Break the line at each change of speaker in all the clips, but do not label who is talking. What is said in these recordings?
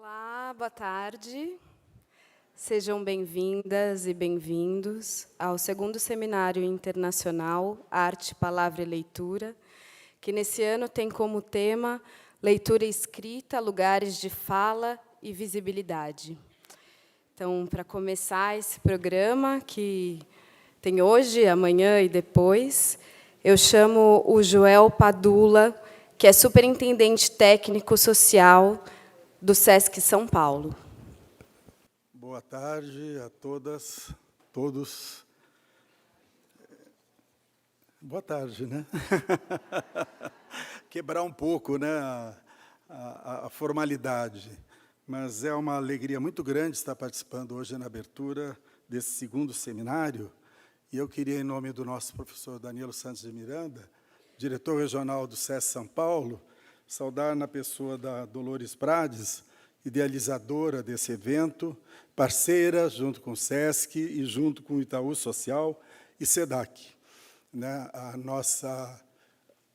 Olá, boa tarde. Sejam bem-vindas e bem-vindos ao segundo Seminário Internacional Arte, Palavra e Leitura, que nesse ano tem como tema Leitura Escrita, Lugares de Fala e Visibilidade. Então, para começar esse programa, que tem hoje, amanhã e depois, eu chamo o Joel Padula, que é superintendente técnico social do SESC São Paulo.
Boa tarde a todas, todos. Boa tarde, né? Quebrar um pouco, né, a formalidade, mas é uma alegria muito grande estar participando hoje na abertura desse segundo seminário, e eu queria, em nome do nosso professor Danilo Santos de Miranda, diretor regional do SESC São Paulo, saudar na pessoa da Dolores Prades, idealizadora desse evento, parceira junto com o SESC e junto com o Itaú Social e SEDAC. Né?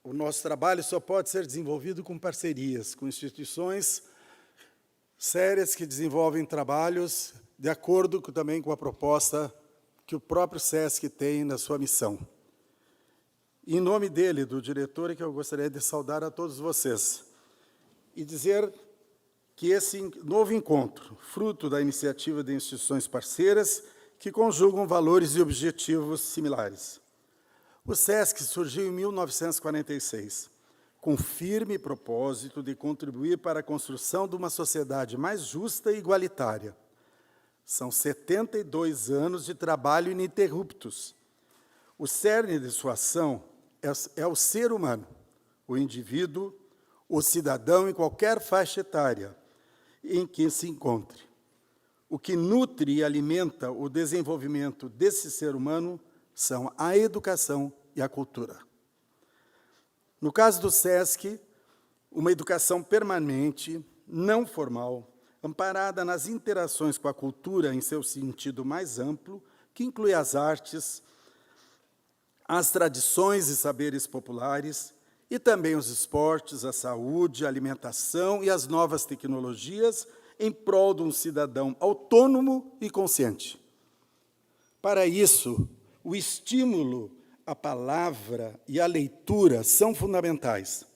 O nosso trabalho só pode ser desenvolvido com parcerias, com instituições sérias que desenvolvem trabalhos de acordo também com a proposta que o próprio SESC tem na sua missão. Em nome dele, do diretor, é que eu gostaria de saudar a todos vocês e dizer que esse novo encontro, fruto da iniciativa de instituições parceiras que conjugam valores e objetivos similares. O SESC surgiu em 1946, com firme propósito de contribuir para a construção de uma sociedade mais justa e igualitária. São 72 anos de trabalho ininterruptos. O cerne de sua ação é o ser humano, o indivíduo, o cidadão em qualquer faixa etária em que se encontre. O que nutre e alimenta o desenvolvimento desse ser humano são a educação e a cultura. No caso do SESC, uma educação permanente, não formal, amparada nas interações com a cultura em seu sentido mais amplo, que inclui as artes, as tradições e saberes populares, e também os esportes, a saúde, a alimentação e as novas tecnologias em prol de um cidadão autônomo e consciente. Para isso, o estímulo à palavra e à leitura são fundamentais.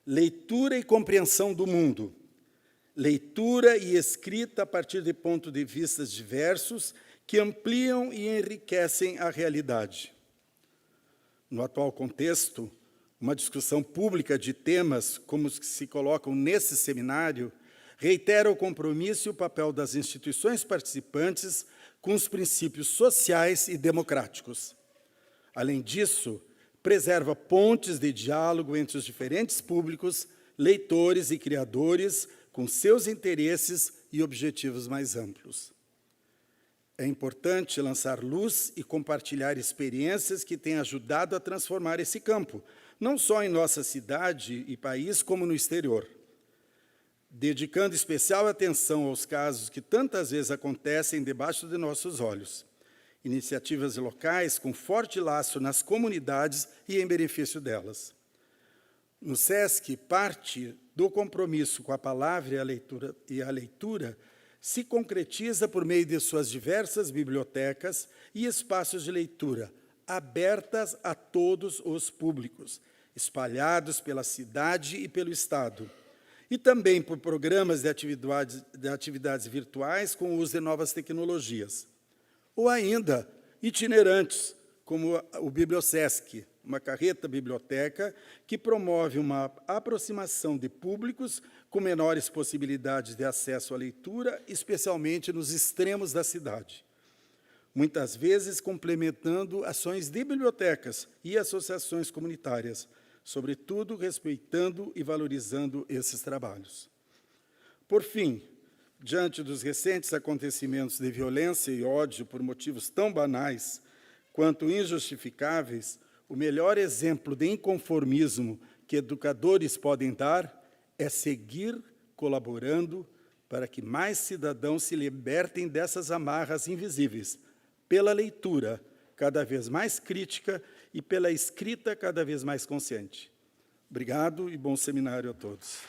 Leitura e compreensão do mundo. Leitura e escrita a partir de pontos de vista diversos que ampliam e enriquecem a realidade. No atual contexto, uma discussão pública de temas como os que se colocam nesse seminário reitera o compromisso e o papel das instituições participantes com os princípios sociais e democráticos. Além disso, preserva pontes de diálogo entre os diferentes públicos, leitores e criadores, com seus interesses e objetivos mais amplos. É importante lançar luz e compartilhar experiências que têm ajudado a transformar esse campo, não só em nossa cidade e país, como no exterior, dedicando especial atenção aos casos que tantas vezes acontecem debaixo de nossos olhos. Iniciativas locais com forte laço nas comunidades e em benefício delas. No SESC, parte do compromisso com a palavra e a leitura se concretiza por meio de suas diversas bibliotecas e espaços de leitura, abertas a todos os públicos, espalhados pela cidade e pelo Estado, e também por programas de atividades virtuais com o uso de novas tecnologias, ou ainda itinerantes, como o BiblioSesc, uma carreta biblioteca que promove uma aproximação de públicos com menores possibilidades de acesso à leitura, especialmente nos extremos da cidade. Muitas vezes complementando ações de bibliotecas e associações comunitárias, sobretudo respeitando e valorizando esses trabalhos. Por fim, diante dos recentes acontecimentos de violência e ódio por motivos tão banais quanto injustificáveis, o melhor exemplo de inconformismo que educadores podem dar é seguir colaborando para que mais cidadãos se libertem dessas amarras invisíveis, pela leitura cada vez mais crítica e pela escrita cada vez mais consciente. Obrigado e bom seminário a todos.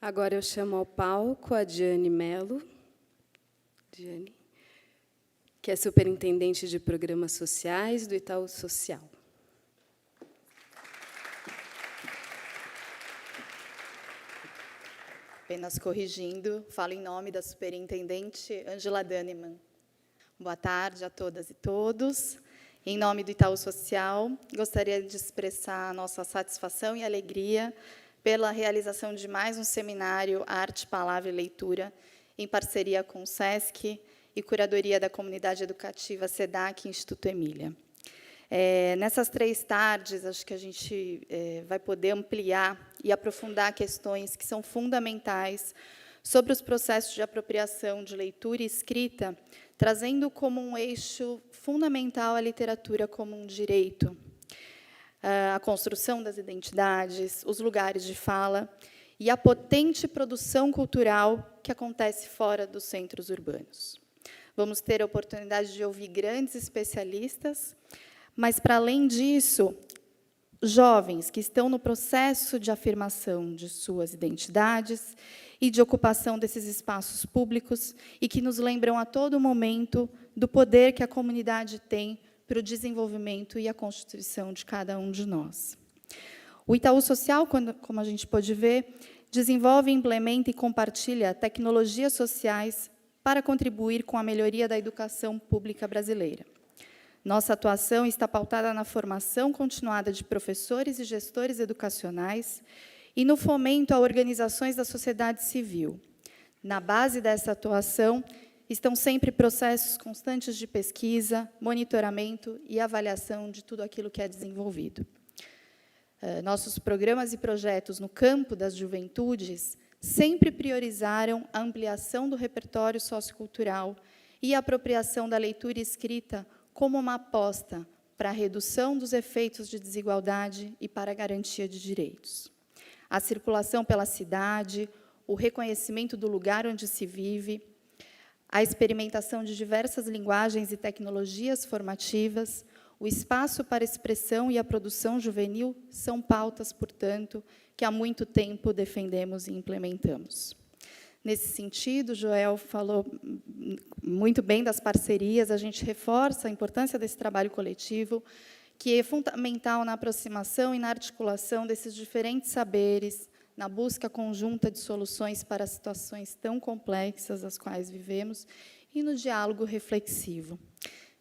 Agora eu chamo ao palco a Diane Mello, que é superintendente de programas sociais do Itaú Social.
Apenas corrigindo, falo em nome da superintendente Ângela Dannemann. Boa tarde a todas e todos. Em nome do Itaú Social, gostaria de expressar a nossa satisfação e alegria pela realização de mais um seminário Arte, Palavra e Leitura, em parceria com o SESC e Curadoria da Comunidade Educativa SEDAC e Instituto Emília. Nessas 3 tardes, acho que a gente vai poder ampliar e aprofundar questões que são fundamentais sobre os processos de apropriação de leitura e escrita, trazendo como um eixo fundamental a literatura como um direito, a construção das identidades, os lugares de fala e a potente produção cultural que acontece fora dos centros urbanos. Vamos ter a oportunidade de ouvir grandes especialistas, mas, para além disso, jovens que estão no processo de afirmação de suas identidades e de ocupação desses espaços públicos e que nos lembram a todo momento do poder que a comunidade tem para o desenvolvimento e a constituição de cada um de nós. O Itaú Social, como a gente pode ver, desenvolve, implementa e compartilha tecnologias sociais para contribuir com a melhoria da educação pública brasileira. Nossa atuação está pautada na formação continuada de professores e gestores educacionais e no fomento a organizações da sociedade civil. Na base dessa atuação estão sempre processos constantes de pesquisa, monitoramento e avaliação de tudo aquilo que é desenvolvido. Nossos programas e projetos no campo das juventudes sempre priorizaram a ampliação do repertório sociocultural e a apropriação da leitura e escrita como uma aposta para a redução dos efeitos de desigualdade e para a garantia de direitos. A circulação pela cidade, o reconhecimento do lugar onde se vive, a experimentação de diversas linguagens e tecnologias formativas, o espaço para expressão e a produção juvenil são pautas, portanto, que há muito tempo defendemos e implementamos. Nesse sentido, Joel falou muito bem das parcerias, a gente reforça a importância desse trabalho coletivo, que é fundamental na aproximação e na articulação desses diferentes saberes, na busca conjunta de soluções para situações tão complexas as quais vivemos e no diálogo reflexivo.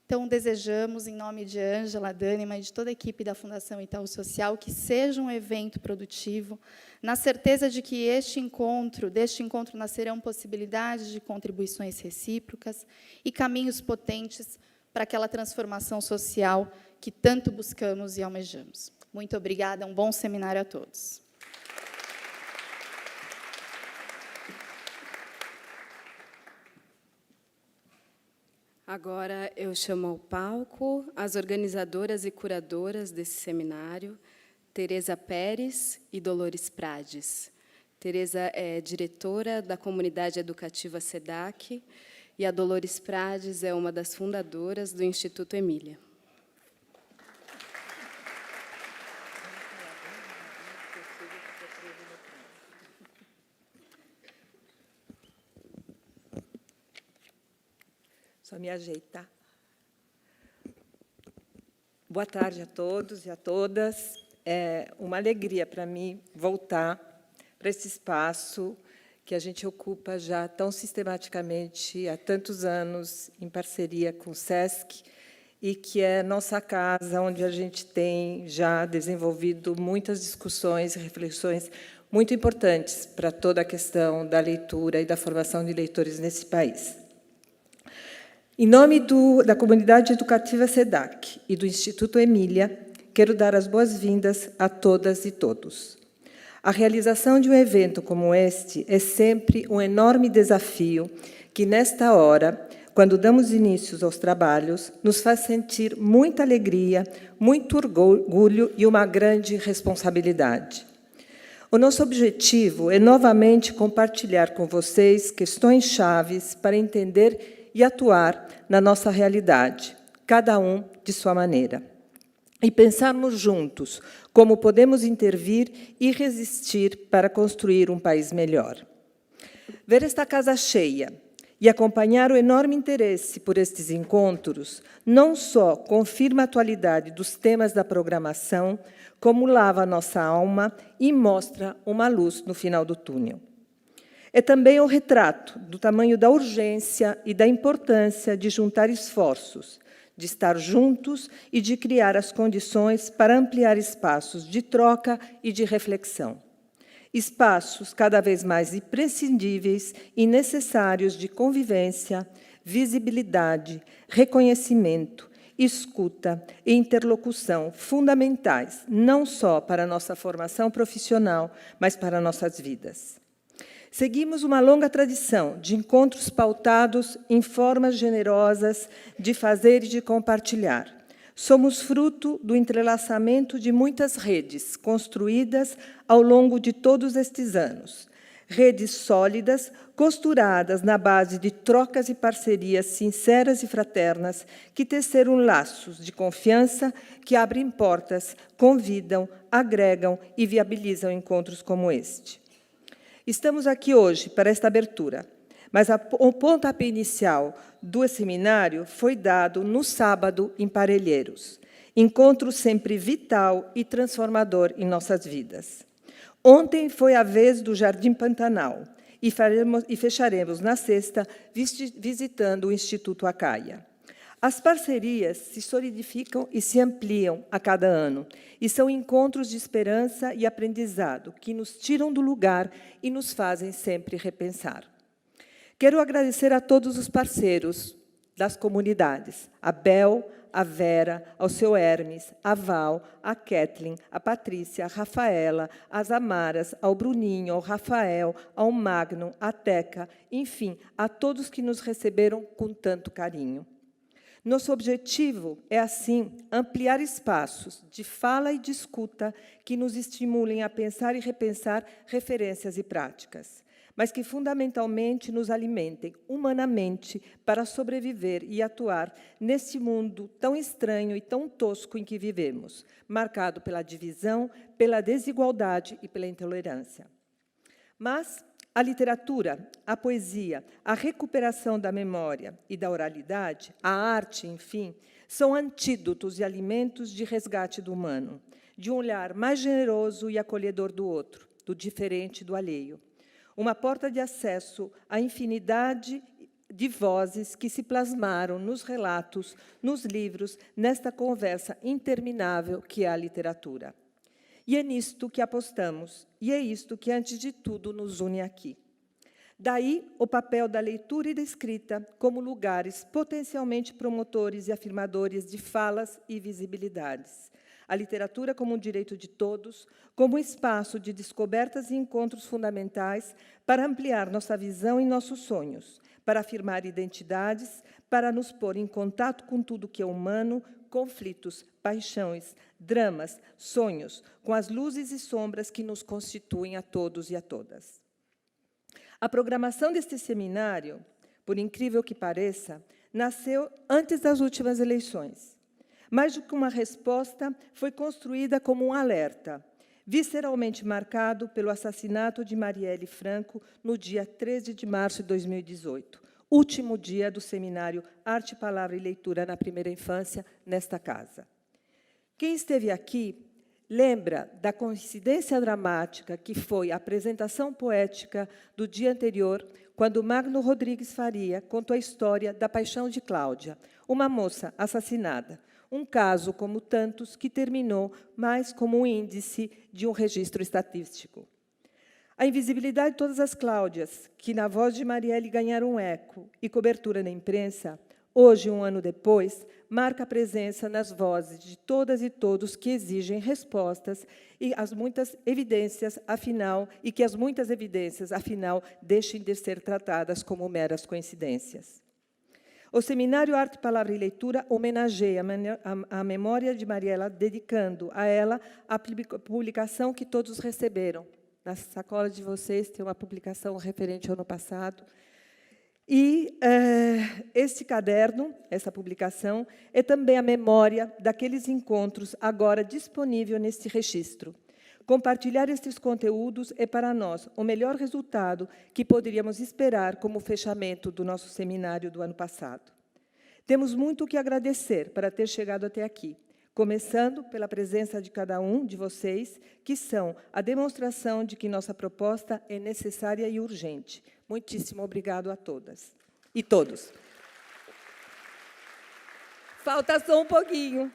Então, desejamos, em nome de Ângela Dannemann e de toda a equipe da Fundação Itaú Social, que seja um evento produtivo, na certeza de que deste encontro nascerão possibilidades de contribuições recíprocas e caminhos potentes para aquela transformação social que tanto buscamos e almejamos. Muito obrigada, um bom seminário a todos.
Agora eu chamo ao palco as organizadoras e curadoras desse seminário, Tereza Pérez e Dolores Prades. Tereza é diretora da Comunidade Educativa SEDAC e a Dolores Prades é uma das fundadoras do Instituto Emília.
Só me ajeitar. Boa tarde a todos e a todas. É uma alegria para mim voltar para esse espaço que a gente ocupa já tão sistematicamente há tantos anos, em parceria com o SESC, e que é nossa casa, onde a gente tem já desenvolvido muitas discussões e reflexões muito importantes para toda a questão da leitura e da formação de leitores nesse país. Em nome da Comunidade Educativa SEDAC e do Instituto Emília, quero dar as boas-vindas a todas e todos. A realização de um evento como este é sempre um enorme desafio que, nesta hora, quando damos início aos trabalhos, nos faz sentir muita alegria, muito orgulho e uma grande responsabilidade. O nosso objetivo é, novamente, compartilhar com vocês questões chaves para entender e atuar na nossa realidade, cada um de sua maneira. e pensarmos juntos como podemos intervir e resistir para construir um país melhor. Ver esta casa cheia e acompanhar o enorme interesse por estes encontros não só confirma a atualidade dos temas da programação, como lava a nossa alma e mostra uma luz no final do túnel. É também o retrato do tamanho da urgência e da importância de juntar esforços, de estar juntos e de criar as condições para ampliar espaços de troca e de reflexão. Espaços cada vez mais imprescindíveis e necessários de convivência, visibilidade, reconhecimento, escuta e interlocução fundamentais, não só para a nossa formação profissional, mas para nossas vidas. Seguimos uma longa tradição de encontros pautados em formas generosas de fazer e de compartilhar. Somos fruto do entrelaçamento de muitas redes construídas ao longo de todos estes anos. Redes sólidas, costuradas na base de trocas e parcerias sinceras e fraternas que teceram laços de confiança que abrem portas, convidam, agregam e viabilizam encontros como este. Estamos aqui hoje para esta abertura, mas o pontapé inicial do seminário foi dado no sábado em Parelheiros, encontro sempre vital e transformador em nossas vidas. Ontem foi a vez do Jardim Pantanal e fecharemos na sexta visitando o Instituto Acaia. As parcerias se solidificam e se ampliam a cada ano, e são encontros de esperança e aprendizado que nos tiram do lugar e nos fazem sempre repensar. Quero agradecer a todos os parceiros das comunidades, a Bel, a Vera, ao seu Hermes, a Val, a Kathleen, a Patrícia, a Rafaela, as Amaras, ao Bruninho, ao Rafael, ao Magno, a Teca, enfim, a todos que nos receberam com tanto carinho. Nosso objetivo é, assim, ampliar espaços de fala e de escuta que nos estimulem a pensar e repensar referências e práticas, mas que, fundamentalmente, nos alimentem humanamente para sobreviver e atuar neste mundo tão estranho e tão tosco em que vivemos, marcado pela divisão, pela desigualdade e pela intolerância. Mas a literatura, a poesia, a recuperação da memória e da oralidade, a arte, enfim, são antídotos e alimentos de resgate do humano, de um olhar mais generoso e acolhedor do outro, do diferente, do alheio. Uma porta de acesso à infinidade de vozes que se plasmaram nos relatos, nos livros, nesta conversa interminável que é a literatura. E é nisto que apostamos, e é isto que, antes de tudo, nos une aqui. Daí o papel da leitura e da escrita como lugares potencialmente promotores e afirmadores de falas e visibilidades. A literatura como um direito de todos, como um espaço de descobertas e encontros fundamentais para ampliar nossa visão e nossos sonhos, para afirmar identidades, para nos pôr em contato com tudo que é humano, conflitos, paixões, dramas, sonhos, com as luzes e sombras que nos constituem a todos e a todas. A programação deste seminário, por incrível que pareça, nasceu antes das últimas eleições. Mais do que uma resposta, foi construída como um alerta, visceralmente marcado pelo assassinato de Marielle Franco no dia 13 de março de 2018, último dia do seminário Arte, Palavra e Leitura na Primeira Infância, nesta casa. Quem esteve aqui lembra da coincidência dramática que foi a apresentação poética do dia anterior, quando Magno Rodrigues Faria contou a história da paixão de Cláudia, uma moça assassinada, um caso como tantos que terminou mais como um índice de um registro estatístico. A invisibilidade de todas as Cláudias, que na voz de Marielle ganharam eco e cobertura na imprensa, hoje, um ano depois, marca a presença nas vozes de todas e todos que exigem respostas e as muitas evidências, afinal, deixem de ser tratadas como meras coincidências. O Seminário Arte, Palavra e Leitura homenageia a memória de Mariela, dedicando a ela a publicação que todos receberam. Na sacola de vocês tem uma publicação referente ao ano passado. E este caderno, essa publicação, é também a memória daqueles encontros agora disponível neste registro. Compartilhar estes conteúdos é, para nós, o melhor resultado que poderíamos esperar como fechamento do nosso seminário do ano passado. Temos muito o que agradecer para ter chegado até aqui, começando pela presença de cada um de vocês, que são a demonstração de que nossa proposta é necessária e urgente. Muitíssimo obrigado a todas e todos. Falta só um pouquinho.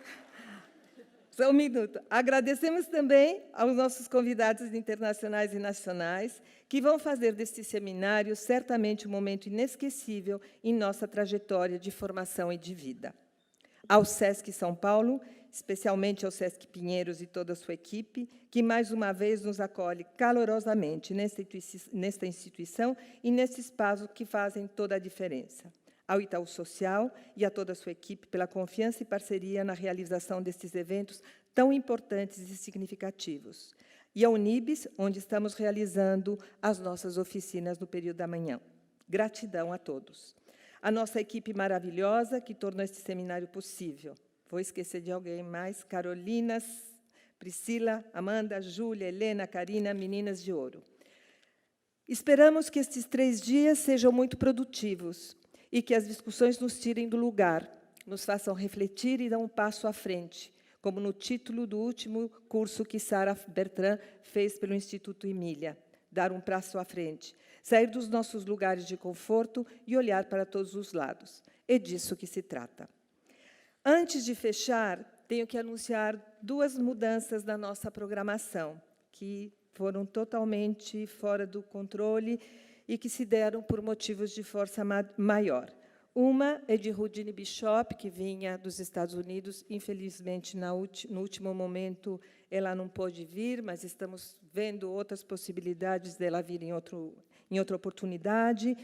Só um minuto. Agradecemos também aos nossos convidados internacionais e nacionais, que vão fazer deste seminário certamente um momento inesquecível em nossa trajetória de formação e de vida. Ao SESC São Paulo, especialmente ao SESC Pinheiros e toda a sua equipe, que mais uma vez nos acolhe calorosamente nesta instituição e nesse espaço que fazem toda a diferença. Ao Itaú Social e a toda a sua equipe pela confiança e parceria na realização destes eventos tão importantes e significativos. E ao Unibis, onde estamos realizando as nossas oficinas no período da manhã. Gratidão a todos. A nossa equipe maravilhosa que tornou este seminário possível. Vou esquecer de alguém mais. Carolinas, Priscila, Amanda, Júlia, Helena, Karina, meninas de ouro. Esperamos que estes 3 dias sejam muito produtivos e que as discussões nos tirem do lugar, nos façam refletir e dar um passo à frente, como no título do último curso que Sara Bertrand fez pelo Instituto Emília, dar um passo à frente, sair dos nossos lugares de conforto e olhar para todos os lados. É disso que se trata. Antes de fechar, tenho que anunciar 2 mudanças na nossa programação, que foram totalmente fora do controle e que se deram por motivos de força maior. Uma é de Rudine Bishop, que vinha dos Estados Unidos. Infelizmente, no último momento, ela não pôde vir, mas estamos vendo outras possibilidades dela vir em outra oportunidade.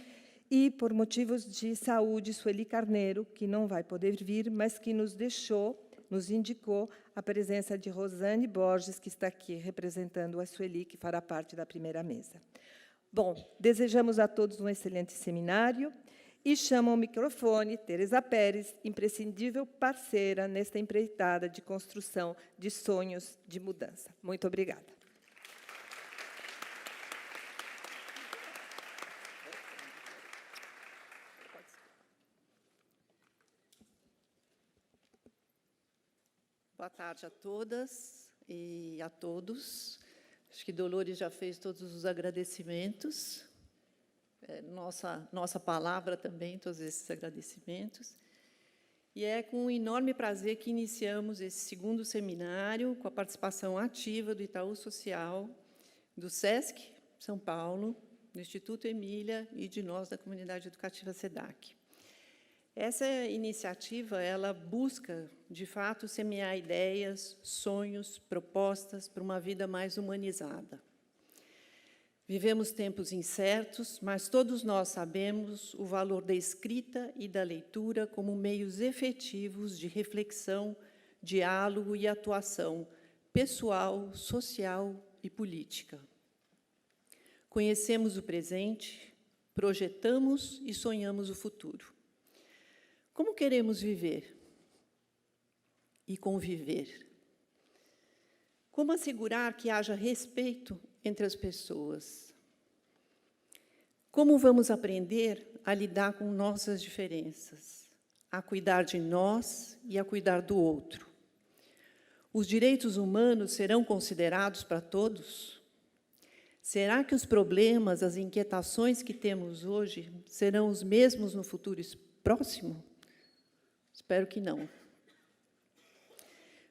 E, por motivos de saúde, Sueli Carneiro, que não vai poder vir, mas que nos indicou a presença de Rosane Borges, que está aqui representando a Sueli, que fará parte da primeira mesa. Bom, desejamos a todos um excelente seminário e chamo ao microfone Teresa Pérez, imprescindível parceira nesta empreitada de construção de sonhos de mudança. Muito obrigada.
Boa tarde a todas e a todos. Acho que Dolores já fez todos os agradecimentos. Nossa palavra também, todos esses agradecimentos. E é com um enorme prazer que iniciamos esse 2º seminário, com a participação ativa do Itaú Social, do SESC São Paulo, do Instituto Emília e de nós, da comunidade educativa SEDAC. Essa iniciativa, ela busca, de fato, semear ideias, sonhos, propostas para uma vida mais humanizada. Vivemos tempos incertos, mas todos nós sabemos o valor da escrita e da leitura como meios efetivos de reflexão, diálogo e atuação pessoal, social e política. Conhecemos o presente, projetamos e sonhamos o futuro. Como queremos viver e conviver? Como assegurar que haja respeito entre as pessoas? Como vamos aprender a lidar com nossas diferenças, a cuidar de nós e a cuidar do outro? Os direitos humanos serão considerados para todos? Será que os problemas, as inquietações que temos hoje serão os mesmos no futuro próximo? Espero que não.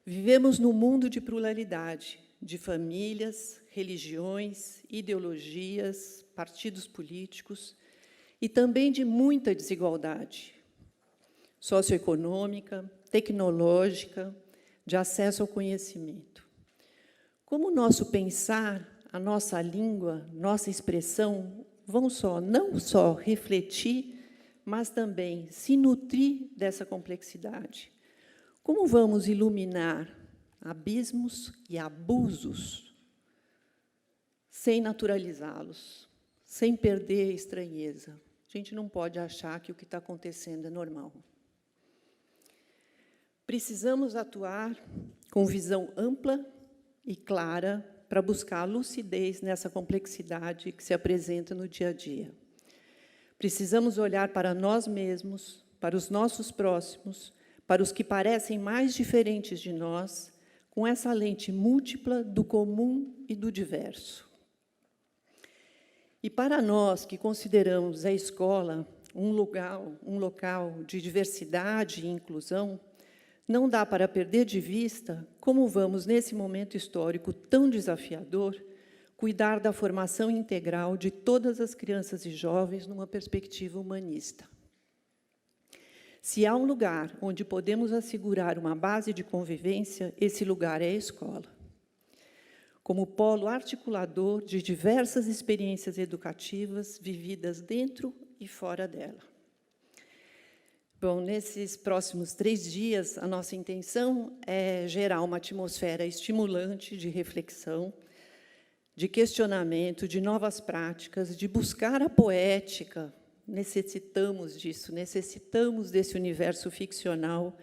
Vivemos num mundo de pluralidade, de famílias, religiões, ideologias, partidos políticos e também de muita desigualdade socioeconômica, tecnológica, de acesso ao conhecimento. Como o nosso pensar, a nossa língua, nossa expressão vão não só refletir, mas também se nutrir dessa complexidade? Como vamos iluminar abismos e abusos sem naturalizá-los, sem perder a estranheza, A gente não pode achar que o que está acontecendo é normal. Precisamos atuar com visão ampla e clara para buscar lucidez nessa complexidade que se apresenta no dia a dia. Precisamos olhar para nós mesmos, para os nossos próximos, para os que parecem mais diferentes de nós, com essa lente múltipla do comum e do diverso. E para nós que consideramos a escola um local de diversidade e inclusão, não dá para perder de vista como vamos, nesse momento histórico tão desafiador, cuidar da formação integral de todas as crianças e jovens numa perspectiva humanista. Se há um lugar onde podemos assegurar uma base de convivência, esse lugar é a escola. Como polo articulador de diversas experiências educativas vividas dentro e fora dela. Bom, nesses próximos 3 dias, a nossa intenção é gerar uma atmosfera estimulante de reflexão, de questionamento, de novas práticas, de buscar a poética. Necessitamos disso, necessitamos desse universo ficcional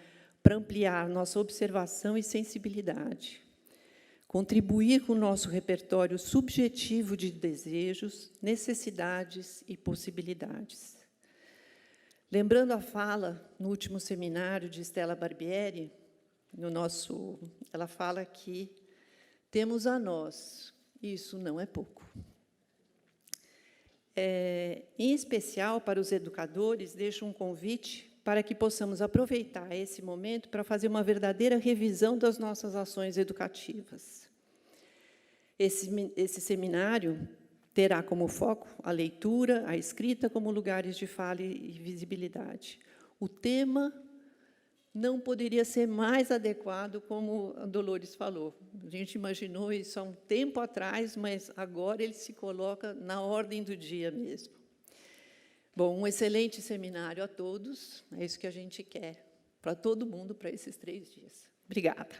para ampliar nossa observação e sensibilidade. Contribuir com o nosso repertório subjetivo de desejos, necessidades e possibilidades. Lembrando a fala, no último seminário, de Stella Barbieri, ela fala que temos a nós, isso não é pouco. Em especial, para os educadores, deixo um convite para que possamos aproveitar esse momento para fazer uma verdadeira revisão das nossas ações educativas. Esse seminário terá como foco a leitura, a escrita como lugares de fala e visibilidade. O tema não poderia ser mais adequado, como a Dolores falou. A gente imaginou isso há um tempo atrás, mas agora ele se coloca na ordem do dia mesmo. Bom, um excelente seminário a todos, é isso que a gente quer, para todo mundo, para esses 3 dias. Obrigada.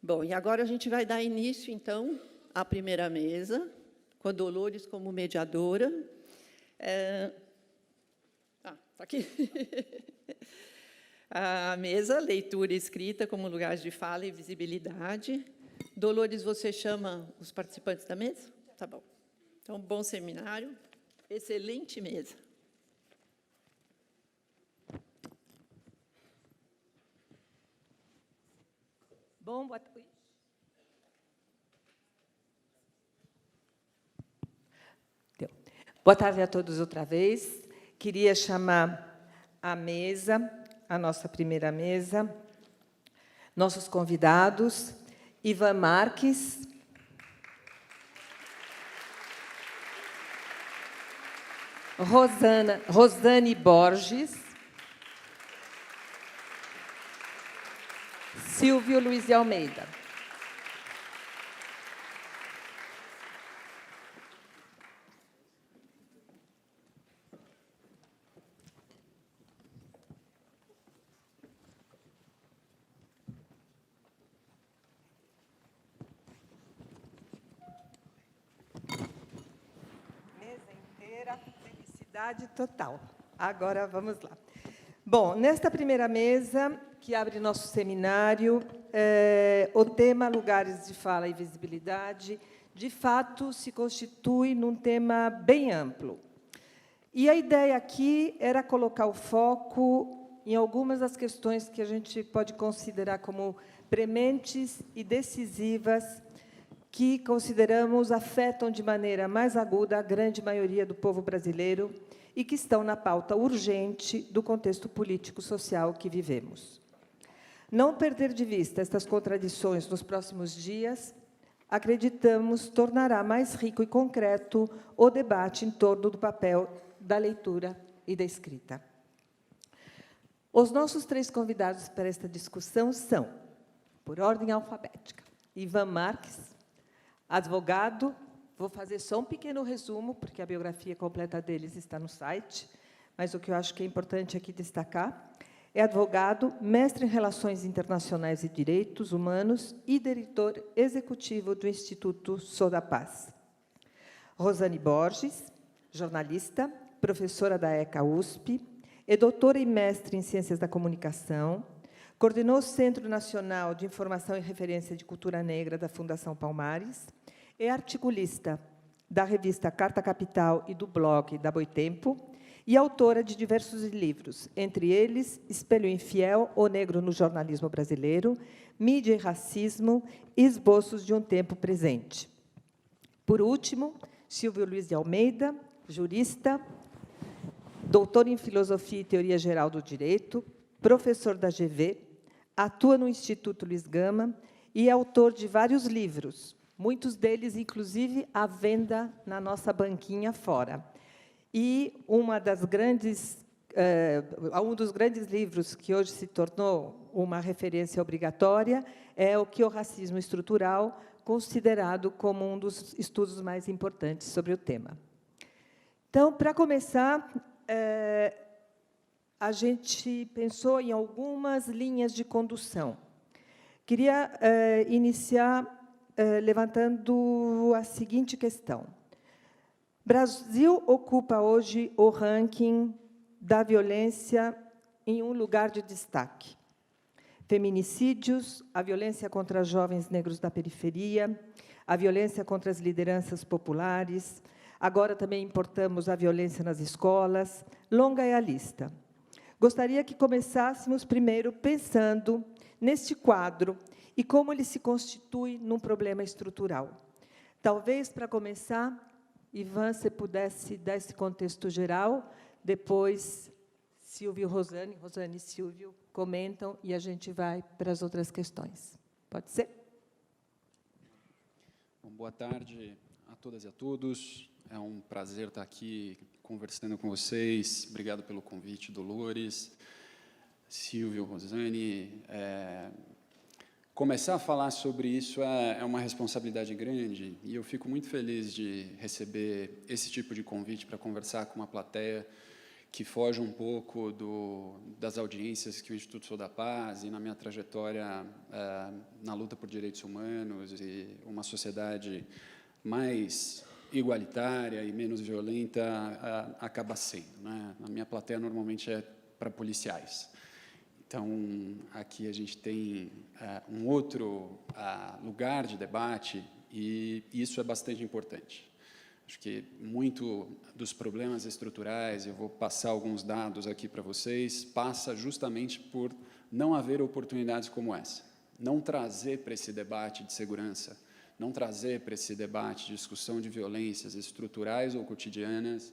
Bom, e agora a gente vai dar início, então, à primeira mesa, com a Dolores como mediadora. Está aqui. A mesa, leitura e escrita como lugares de fala e visibilidade. Dolores, você chama os participantes da mesa? Tá bom. Então, bom seminário, excelente mesa.
Bom, boa tarde a todos outra vez. Queria chamar à mesa, a nossa primeira mesa, nossos convidados, Ivan Marques, Rosane Borges, Silvio Luiz de Almeida. Mesa inteira, felicidade total. Agora, vamos lá. Bom, nesta primeira mesa, que abre nosso seminário, o tema Lugares de Fala e Visibilidade, de fato, se constitui num tema bem amplo. E a ideia aqui era colocar o foco em algumas das questões que a gente pode considerar como prementes e decisivas, que consideramos afetam de maneira mais aguda a grande maioria do povo brasileiro e que estão na pauta urgente do contexto político-social que vivemos. Não perder de vista estas contradições nos próximos dias, acreditamos, tornará mais rico e concreto o debate em torno do papel da leitura e da escrita. Os nossos 3 convidados para esta discussão são, por ordem alfabética, Ivan Marques, advogado. Vou fazer só um pequeno resumo, porque a biografia completa deles está no site, mas o que eu acho que é importante aqui destacar, É advogado, mestre em Relações Internacionais e Direitos Humanos e diretor executivo do Instituto Sou da Paz. Rosane Borges, jornalista, professora da ECA USP, é doutora e mestre em Ciências da Comunicação, coordenou o Centro Nacional de Informação e Referência de Cultura Negra da Fundação Palmares, é articulista da revista Carta Capital e do blog da Boitempo, e autora de diversos livros, entre eles Espelho Infiel, O Negro no Jornalismo Brasileiro, Mídia e Racismo e Esboços de um Tempo Presente. Por último, Silvio Luiz de Almeida, jurista, doutor em Filosofia e Teoria Geral do Direito, professor da GV, atua no Instituto Luiz Gama e é autor de vários livros, muitos deles, inclusive, à venda na nossa banquinha fora. E um dos grandes livros que hoje se tornou uma referência obrigatória é O que o Racismo Estrutural, considerado como um dos estudos mais importantes sobre o tema. Então, para começar, a gente pensou em algumas linhas de condução. Queria iniciar levantando a seguinte questão. Brasil ocupa hoje o ranking da violência em um lugar de destaque. Feminicídios, a violência contra jovens negros da periferia, a violência contra as lideranças populares, agora também importamos a violência nas escolas, longa é a lista. Gostaria que começássemos primeiro pensando neste quadro e como ele se constitui num problema estrutural. Talvez, para começar, Ivan, se pudesse dar esse contexto geral, depois Silvio e Rosane e Silvio comentam e a gente vai para as outras questões. Pode ser?
Bom, boa tarde a todas e a todos. É um prazer estar aqui conversando com vocês. Obrigado pelo convite, Dolores, Silvio, Rosane. Começar a falar sobre isso é uma responsabilidade grande, e eu fico muito feliz de receber esse tipo de convite para conversar com uma plateia que foge um pouco das audiências que o Instituto Sou da Paz e, na minha trajetória na luta por direitos humanos e uma sociedade mais igualitária e menos violenta acaba sendo, né? A minha plateia normalmente é para policiais. Então, aqui a gente tem um outro lugar de debate, e isso é bastante importante. Acho que muito dos problemas estruturais, eu vou passar alguns dados aqui para vocês, passa justamente por não haver oportunidades como essa. Não trazer para esse debate de segurança, não trazer para esse debate de discussão de violências estruturais ou cotidianas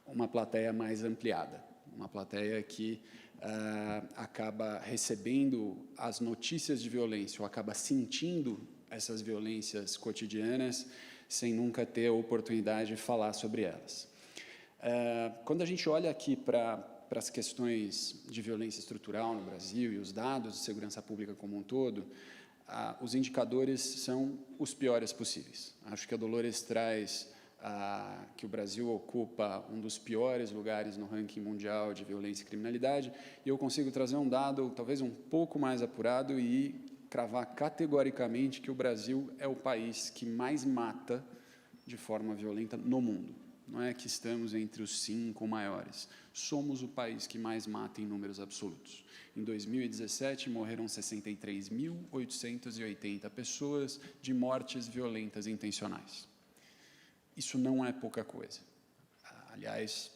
uma plateia mais ampliada, uma plateia que acaba recebendo as notícias de violência ou acaba sentindo essas violências cotidianas sem nunca ter a oportunidade de falar sobre elas. Quando a gente olha aqui para as questões de violência estrutural no Brasil e os dados de segurança pública como um todo, os indicadores são os piores possíveis. Acho que a Dolores traz que o Brasil ocupa um dos piores lugares no ranking mundial de violência e criminalidade, e eu consigo trazer um dado talvez um pouco mais apurado e cravar categoricamente que o Brasil é o país que mais mata de forma violenta no mundo. Não é que estamos entre os 5 maiores. Somos o país que mais mata em números absolutos. Em 2017, morreram 63.880 pessoas de mortes violentas intencionais. Isso não é pouca coisa. Aliás,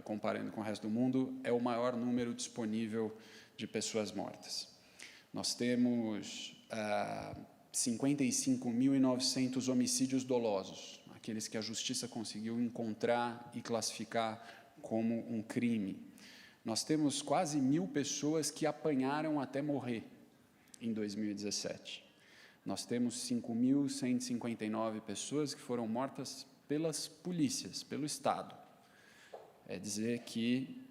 comparando com o resto do mundo, é o maior número disponível de pessoas mortas. Nós temos 55.900 homicídios dolosos, aqueles que a justiça conseguiu encontrar e classificar como um crime. Nós temos quase 1.000 pessoas que apanharam até morrer em 2017. Nós temos 5.159 pessoas que foram mortas pelas polícias, pelo Estado. É dizer que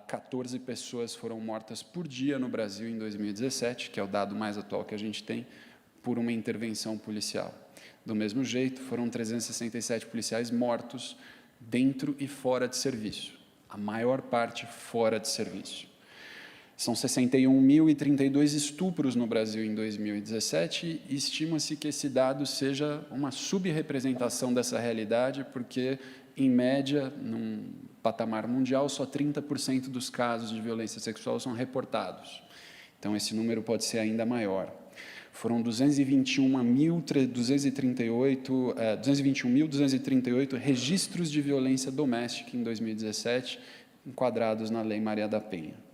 14 pessoas foram mortas por dia no Brasil em 2017, que é o dado mais atual que a gente tem, por uma intervenção policial. Do mesmo jeito, foram 367 policiais mortos dentro e fora de serviço, a maior parte fora de serviço. São 61.032 estupros no Brasil em 2017 e estima-se que esse dado seja uma subrepresentação dessa realidade, porque, em média, num patamar mundial, só 30% dos casos de violência sexual são reportados. Então, esse número pode ser ainda maior. Foram 221.238 registros de violência doméstica em 2017, enquadrados na Lei Maria da Penha.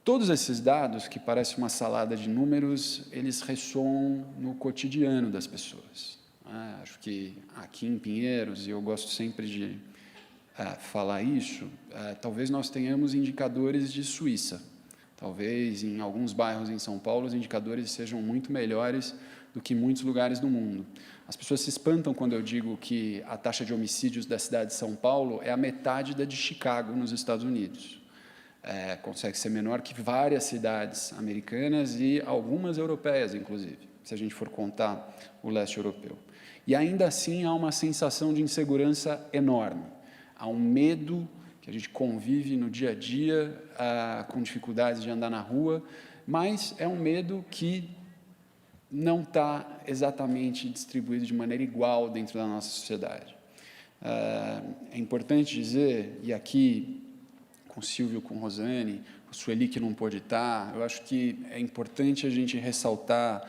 Todos esses dados, que parecem uma salada de números, eles ressoam no cotidiano das pessoas. Acho que aqui em Pinheiros, e eu gosto sempre de falar isso, talvez nós tenhamos indicadores de Suíça. Talvez, em alguns bairros em São Paulo, os indicadores sejam muito melhores do que em muitos lugares do mundo. As pessoas se espantam quando eu digo que a taxa de homicídios da cidade de São Paulo é a metade da de Chicago, nos Estados Unidos. Consegue ser menor que várias cidades americanas e algumas europeias, inclusive, se a gente for contar o leste europeu. E, ainda assim, há uma sensação de insegurança enorme. Há um medo que a gente convive no dia a dia, com dificuldades de andar na rua, mas é um medo que não está exatamente distribuído de maneira igual dentro da nossa sociedade. É importante dizer, e aqui com o Silvio, com a Rosane, com a Sueli, que não pôde estar, eu acho que é importante a gente ressaltar,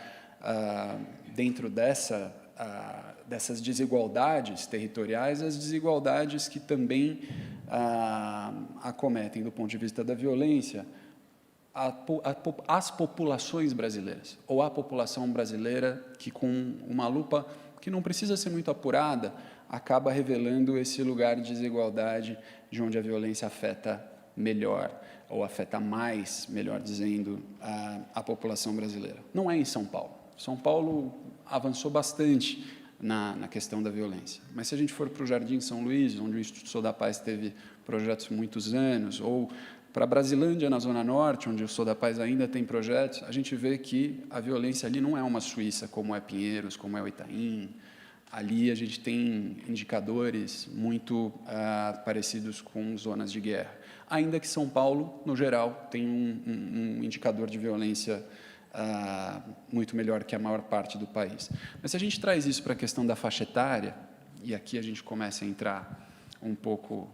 dentro dessas desigualdades territoriais, as desigualdades que também acometem, do ponto de vista da violência, as populações brasileiras, ou a população brasileira que, com uma lupa que não precisa ser muito apurada, acaba revelando esse lugar de desigualdade, de onde a violência afeta melhor, ou afeta mais, melhor dizendo, a população brasileira. Não é em São Paulo. São Paulo avançou bastante na questão da violência. Mas, se a gente for para o Jardim São Luís, onde o Instituto Sou da Paz teve projetos há muitos anos, ou para Brasilândia, na Zona Norte, onde o Sou da Paz ainda tem projetos, a gente vê que a violência ali não é uma Suíça, como é Pinheiros, como é o Itaim. Ali a gente tem indicadores muito parecidos com zonas de guerra. Ainda que São Paulo, no geral, tem um indicador de violência muito melhor que a maior parte do país. Mas, se a gente traz isso para a questão da faixa etária, e aqui a gente começa a entrar um pouco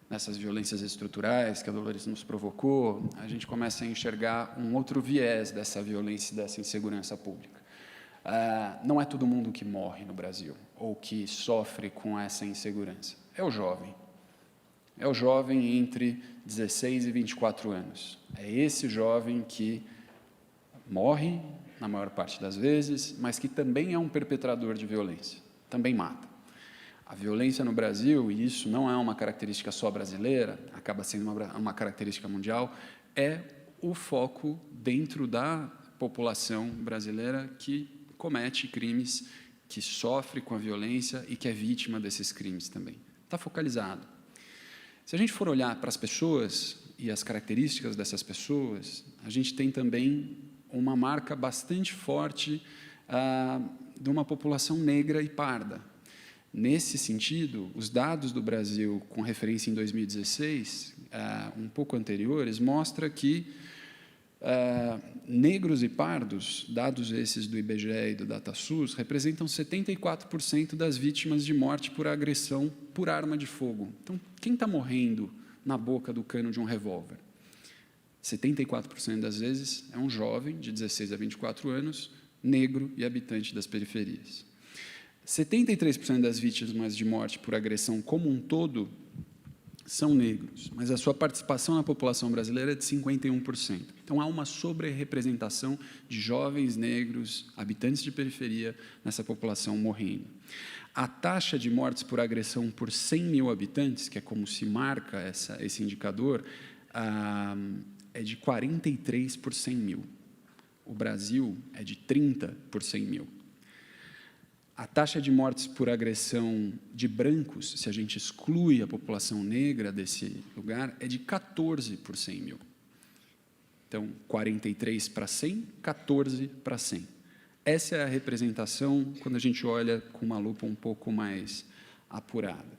nessas violências estruturais que a Dolores nos provocou, a gente começa a enxergar um outro viés dessa violência e dessa insegurança pública. Não é todo mundo que morre no Brasil, ou que sofre com essa insegurança. É o jovem. É o jovem entre 16 e 24 anos. É esse jovem que morre, na maior parte das vezes, mas que também é um perpetrador de violência, também mata. A violência no Brasil, e isso não é uma característica só brasileira, acaba sendo uma característica mundial, é o foco dentro da população brasileira que comete crimes, que sofre com a violência e que é vítima desses crimes também. Está focalizado. Se a gente for olhar para as pessoas e as características dessas pessoas, a gente tem também uma marca bastante forte de uma população negra e parda. Nesse sentido, os dados do Brasil, com referência em 2016, um pouco anteriores, mostram que negros e pardos, dados esses do IBGE e do DataSUS, representam 74% das vítimas de morte por agressão por arma de fogo. Então, quem está morrendo na boca do cano de um revólver? 74% das vezes é um jovem de 16 a 24 anos, negro e habitante das periferias. 73% das vítimas de morte por agressão como um todo são negros, mas a sua participação na população brasileira é de 51%. Então, há uma sobre-representação de jovens negros, habitantes de periferia, nessa população morrendo. A taxa de mortes por agressão por 100 mil habitantes, que é como se marca esse indicador, é de 43 por 100 mil. O Brasil é de 30 por 100 mil. A taxa de mortes por agressão de brancos, se a gente exclui a população negra desse lugar, é de 14 por 100 mil. Então, 43 para 100, 14 para 100. Essa é a representação quando a gente olha com uma lupa um pouco mais apurada.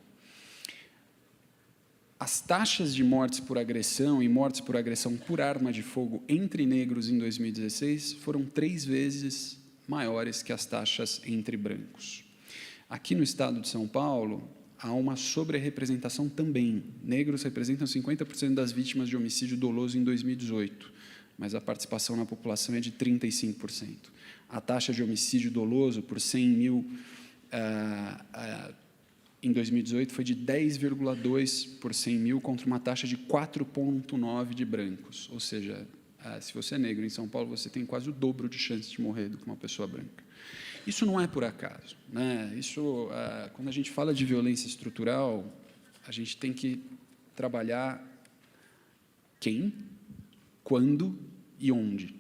As taxas de mortes por agressão e mortes por agressão por arma de fogo entre negros em 2016 foram 3 vezes maiores que as taxas entre brancos. Aqui no estado de São Paulo, há uma sobre-representação também. Negros representam 50% das vítimas de homicídio doloso em 2018, mas a participação na população é de 35%. A taxa de homicídio doloso por 100 mil em 2018 foi de 10,2 por 100 mil, contra uma taxa de 4,9 de brancos. Ou seja, se você é negro em São Paulo, você tem quase o dobro de chance de morrer do que uma pessoa branca. Isso não é por acaso, né? Isso, quando a gente fala de violência estrutural, a gente tem que trabalhar quem, quando e onde.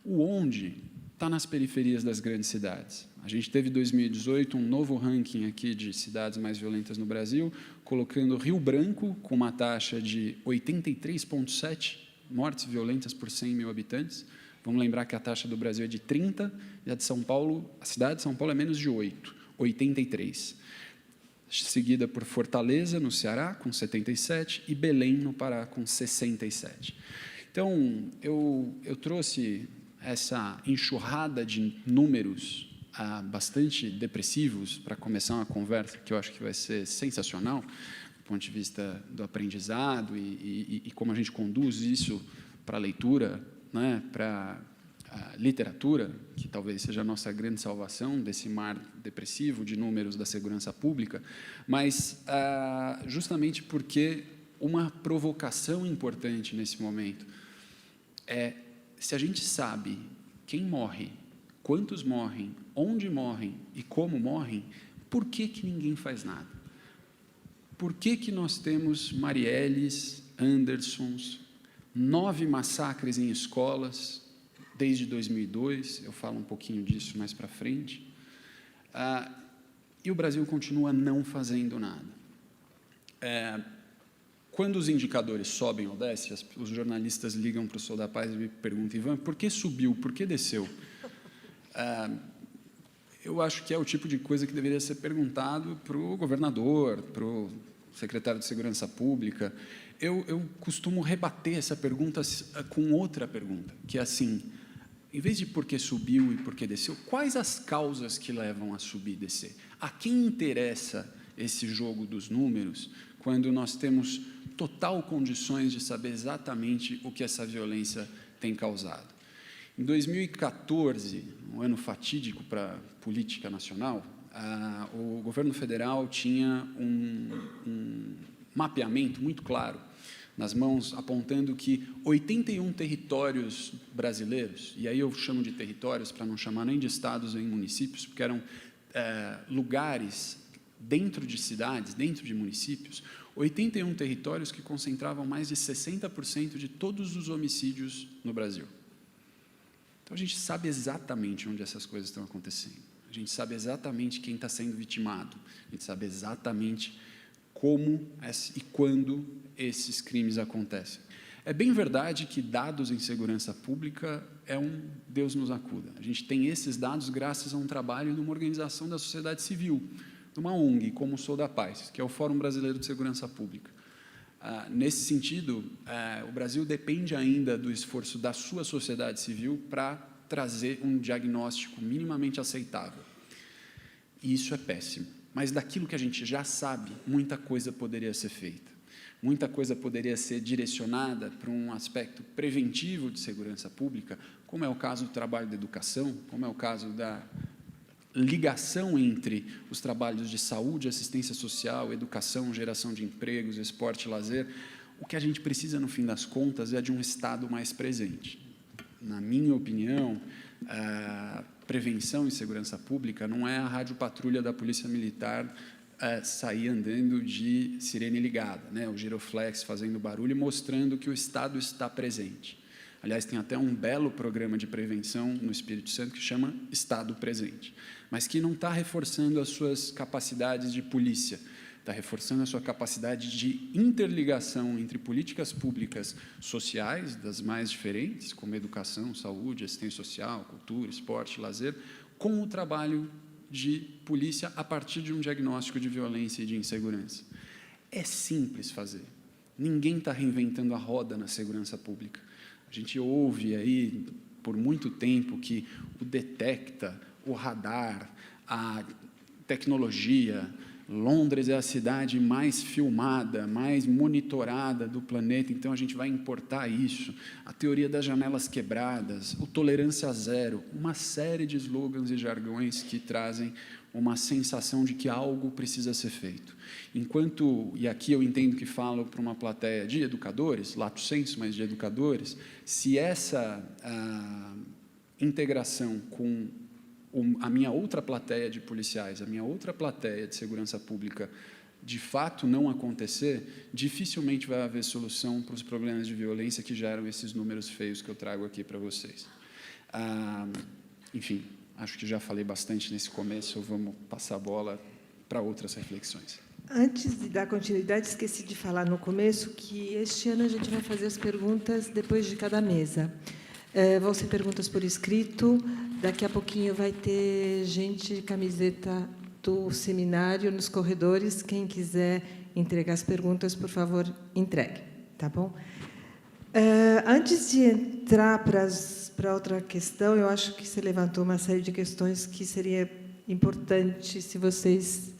O onde está nas periferias das grandes cidades. A gente teve, em 2018, um novo ranking aqui de cidades mais violentas no Brasil, colocando Rio Branco com uma taxa de 83,7 mortes violentas por 100 mil habitantes. Vamos lembrar que a taxa do Brasil é de 30, e a de São Paulo, a cidade de São Paulo é menos de 8, 83. Seguida por Fortaleza, no Ceará, com 77, e Belém, no Pará, com 67. Então, eu trouxe essa enxurrada de números bastante depressivos para começar uma conversa que eu acho que vai ser sensacional, do ponto de vista do aprendizado e como a gente conduz isso para a leitura, né, para a literatura, que talvez seja a nossa grande salvação desse mar depressivo de números da segurança pública, mas justamente porque uma provocação importante nesse momento é, se a gente sabe quem morre, quantos morrem, onde morrem e como morrem, por que ninguém faz nada? Por que nós temos Marielles, Andersons, 9 massacres em escolas desde 2002, eu falo um pouquinho disso mais para frente, e o Brasil continua não fazendo nada. Quando os indicadores sobem ou descem, os jornalistas ligam para o Sou da Paz e me perguntam: Ivan, por que subiu, por que desceu? Eu acho que é o tipo de coisa que deveria ser perguntado para o governador, para o secretário de Segurança Pública. Eu costumo rebater essa pergunta com outra pergunta, que é assim: em vez de por que subiu e por que desceu, quais as causas que levam a subir e descer? A quem interessa esse jogo dos números, quando nós temos total condições de saber exatamente o que essa violência tem causado? Em 2014, um ano fatídico para a política nacional, o governo federal tinha um mapeamento muito claro nas mãos, apontando que 81 territórios brasileiros, e aí eu chamo de territórios para não chamar nem de estados nem municípios, porque eram lugares dentro de cidades, dentro de municípios, 81 territórios que concentravam mais de 60% de todos os homicídios no Brasil. Então, a gente sabe exatamente onde essas coisas estão acontecendo. A gente sabe exatamente quem está sendo vitimado. A gente sabe exatamente como e quando esses crimes acontecem. É bem verdade que dados em segurança pública é um Deus nos acuda. A gente tem esses dados graças a um trabalho de uma organização da sociedade civil, de uma ONG, como o Sou da Paz, que é o Fórum Brasileiro de Segurança Pública. Nesse sentido, o Brasil depende ainda do esforço da sua sociedade civil para trazer um diagnóstico minimamente aceitável. E isso é péssimo. Mas daquilo que a gente já sabe, muita coisa poderia ser feita. Muita coisa poderia ser direcionada para um aspecto preventivo de segurança pública, como é o caso do trabalho da educação, como é o caso da ligação entre os trabalhos de saúde, assistência social, educação, geração de empregos, esporte e lazer. O que a gente precisa, no fim das contas, é de um Estado mais presente. Na minha opinião, a prevenção e segurança pública não é a rádio-patrulha da Polícia Militar sair andando de sirene ligada, né? O giroflex fazendo barulho e mostrando que o Estado está presente. Aliás, tem até um belo programa de prevenção no Espírito Santo que chama Estado Presente, mas que não está reforçando as suas capacidades de polícia, está reforçando a sua capacidade de interligação entre políticas públicas sociais, das mais diferentes, como educação, saúde, assistência social, cultura, esporte, lazer, com o trabalho de polícia a partir de um diagnóstico de violência e de insegurança. É simples fazer. Ninguém está reinventando a roda na segurança pública. A gente ouve aí, por muito tempo, que o detecta, o radar, a tecnologia. Londres é a cidade mais filmada, mais monitorada do planeta, então a gente vai importar isso. A teoria das janelas quebradas, o tolerância zero, uma série de slogans e jargões que trazem uma sensação de que algo precisa ser feito. Enquanto, e aqui eu entendo que falo para uma plateia de educadores, lato sensu, mas de educadores, se essa integração com a minha outra plateia de policiais, a minha outra plateia de segurança pública, de fato não acontecer, dificilmente vai haver solução para os problemas de violência que geram esses números feios que eu trago aqui para vocês. Enfim, acho que já falei bastante nesse começo, vamos passar a bola para outras reflexões.
Antes de dar continuidade, esqueci de falar no começo que este ano a gente vai fazer as perguntas depois de cada mesa. Vão ser perguntas por escrito. Daqui a pouquinho vai ter gente de camiseta do seminário nos corredores. Quem quiser entregar as perguntas, por favor, entregue. Tá bom? Antes de entrar para outra questão, eu acho que você levantou uma série de questões que seria importante, se vocês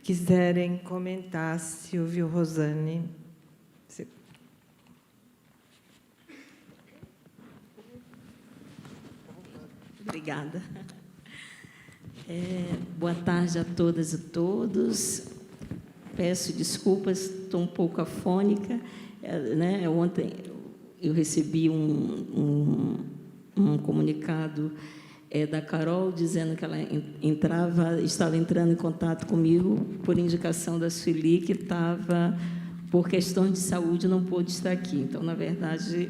quiserem comentar, Silvio, Rosane.
Obrigada. Boa tarde a todas e todos. Peço desculpas, estou um pouco afônica. Ontem eu recebi um comunicado da Carol dizendo que ela estava entrando em contato comigo por indicação da Sueli, que estava, por questões de saúde, não pôde estar aqui. Então, na verdade,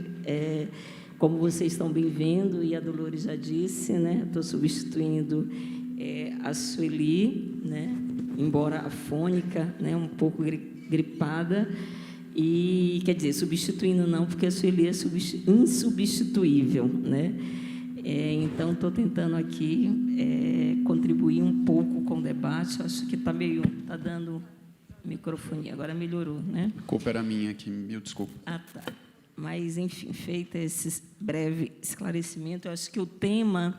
como vocês estão bem vendo, e a Dolores já disse, estou substituindo a Sueli, embora afônica, um pouco gripada, e, quer dizer, substituindo não, porque a Sueli é insubstituível, então, estou tentando aqui contribuir um pouco com o debate. Acho que está dando microfonia, agora melhorou,
A culpa era minha aqui, mil desculpas.
Ah, tá. Mas, enfim, feito esse breve esclarecimento, eu acho que o tema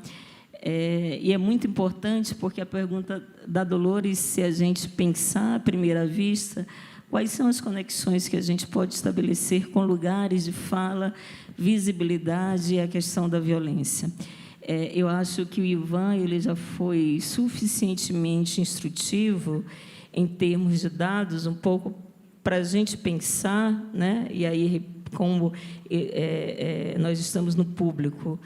e é muito importante, porque a pergunta da Dolores, se a gente pensar à primeira vista, quais são as conexões que a gente pode estabelecer com lugares de fala, visibilidade e a questão da violência. Eu acho que o Ivan ele já foi suficientemente instrutivo em termos de dados, um pouco para a gente pensar, e aí, como nós estamos no público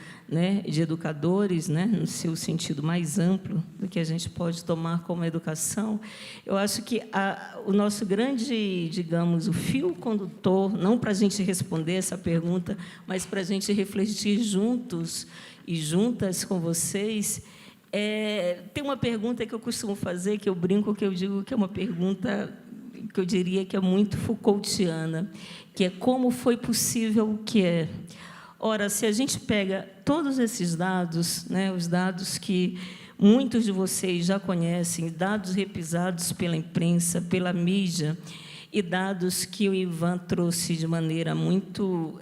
de educadores, no seu sentido mais amplo do que a gente pode tomar como educação, eu acho que o nosso grande, digamos, o fio condutor, não para a gente responder essa pergunta, mas para a gente refletir juntos e juntas com vocês, tem uma pergunta que eu costumo fazer, que eu brinco, que eu digo que é uma pergunta que eu diria que é muito Foucaultiana, que é como foi possível o que é. Ora, se a gente pega todos esses dados, os dados que muitos de vocês já conhecem, dados repisados pela imprensa, pela mídia, e dados que o Ivan trouxe de maneira muito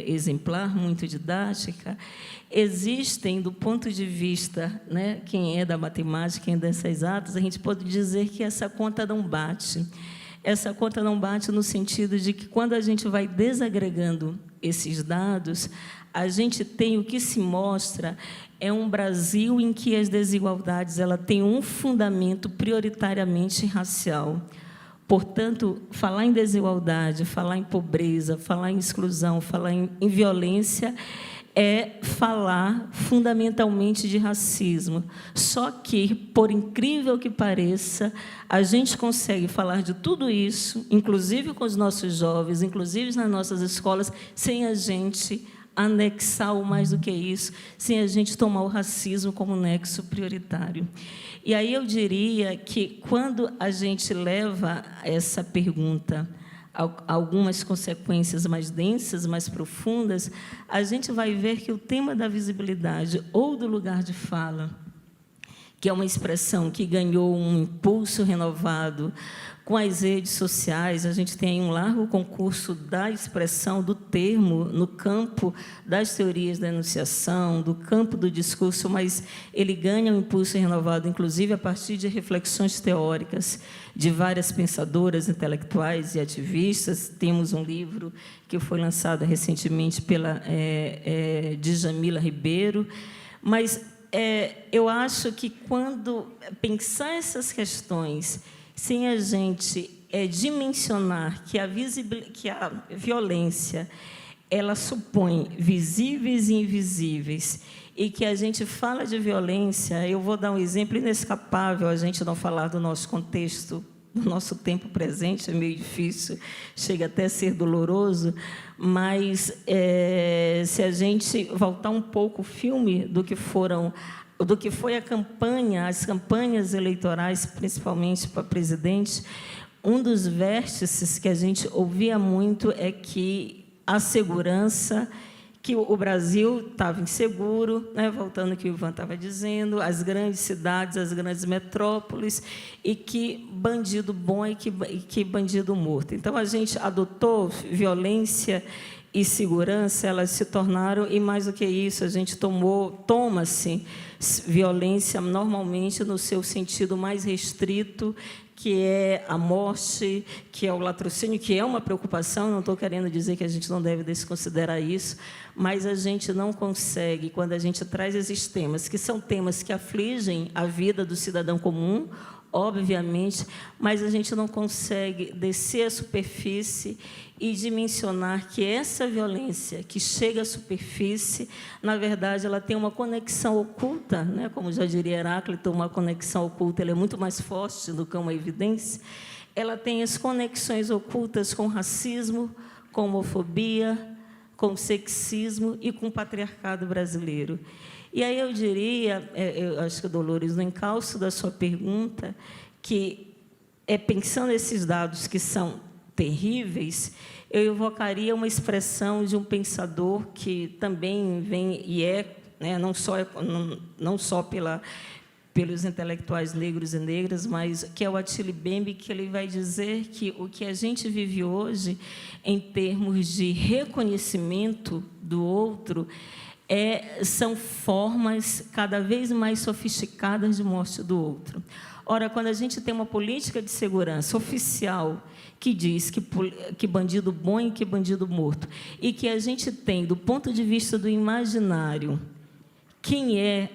exemplar, muito didática, existem, do ponto de vista, quem é da matemática, quem é dessas exatas, a gente pode dizer que essa conta não bate. Essa conta não bate no sentido de que, quando a gente vai desagregando esses dados, a gente tem o que se mostra é um Brasil em que as desigualdades têm um fundamento prioritariamente racial. Portanto, falar em desigualdade, falar em pobreza, falar em exclusão, falar em violência é falar fundamentalmente de racismo. Só que, por incrível que pareça, a gente consegue falar de tudo isso, inclusive com os nossos jovens, inclusive nas nossas escolas, sem a gente anexar o mais do que isso, sem a gente tomar o racismo como nexo prioritário. E aí eu diria que, quando a gente leva essa pergunta a algumas consequências mais densas, mais profundas, a gente vai ver que o tema da visibilidade ou do lugar de fala, que é uma expressão que ganhou um impulso renovado com as redes sociais. A gente tem um largo concurso da expressão do termo no campo das teorias da enunciação, do campo do discurso, mas ele ganha um impulso renovado, inclusive, a partir de reflexões teóricas de várias pensadoras, intelectuais e ativistas. Temos um livro que foi lançado recentemente pela Djamila Ribeiro, mas eu acho que, quando pensar essas questões, sem a gente dimensionar que a violência ela supõe visíveis e invisíveis, e que a gente fala de violência, eu vou dar um exemplo inescapável, a gente não falar do nosso contexto, do nosso tempo presente, é meio difícil, chega até a ser doloroso, mas se a gente voltar um pouco o filme do que foi a campanha, as campanhas eleitorais, principalmente para presidente, um dos vértices que a gente ouvia muito é que a segurança, que o Brasil estava inseguro, né, voltando ao que o Ivan estava dizendo, as grandes cidades, as grandes metrópoles, e que bandido bom e que bandido morto. Então, a gente adotou violência e segurança, elas se tornaram, e mais do que isso, a gente toma-se violência normalmente no seu sentido mais restrito, que é a morte, que é o latrocínio, que é uma preocupação, não estou querendo dizer que a gente não deve desconsiderar isso, mas a gente não consegue, quando a gente traz esses temas, que são temas que afligem a vida do cidadão comum, obviamente, mas a gente não consegue descer à superfície e dimensionar que essa violência que chega à superfície, na verdade, ela tem uma conexão oculta, né? Como já diria Heráclito, uma conexão oculta ela é muito mais forte do que uma evidência. Ela tem as conexões ocultas com racismo, com homofobia, com sexismo e com o patriarcado brasileiro. E aí eu diria, eu acho que, Dolores, no encalço da sua pergunta, que, pensando nesses dados que são terríveis, eu evocaria uma expressão de um pensador que também vem e né, não só pelos intelectuais negros e negras, mas que é o Attila Mbembe, que ele vai dizer que o que a gente vive hoje, em termos de reconhecimento do outro, são formas cada vez mais sofisticadas de morte do outro. Ora, quando a gente tem uma política de segurança oficial que diz que bandido bom e que bandido morto, e que a gente tem, do ponto de vista do imaginário, quem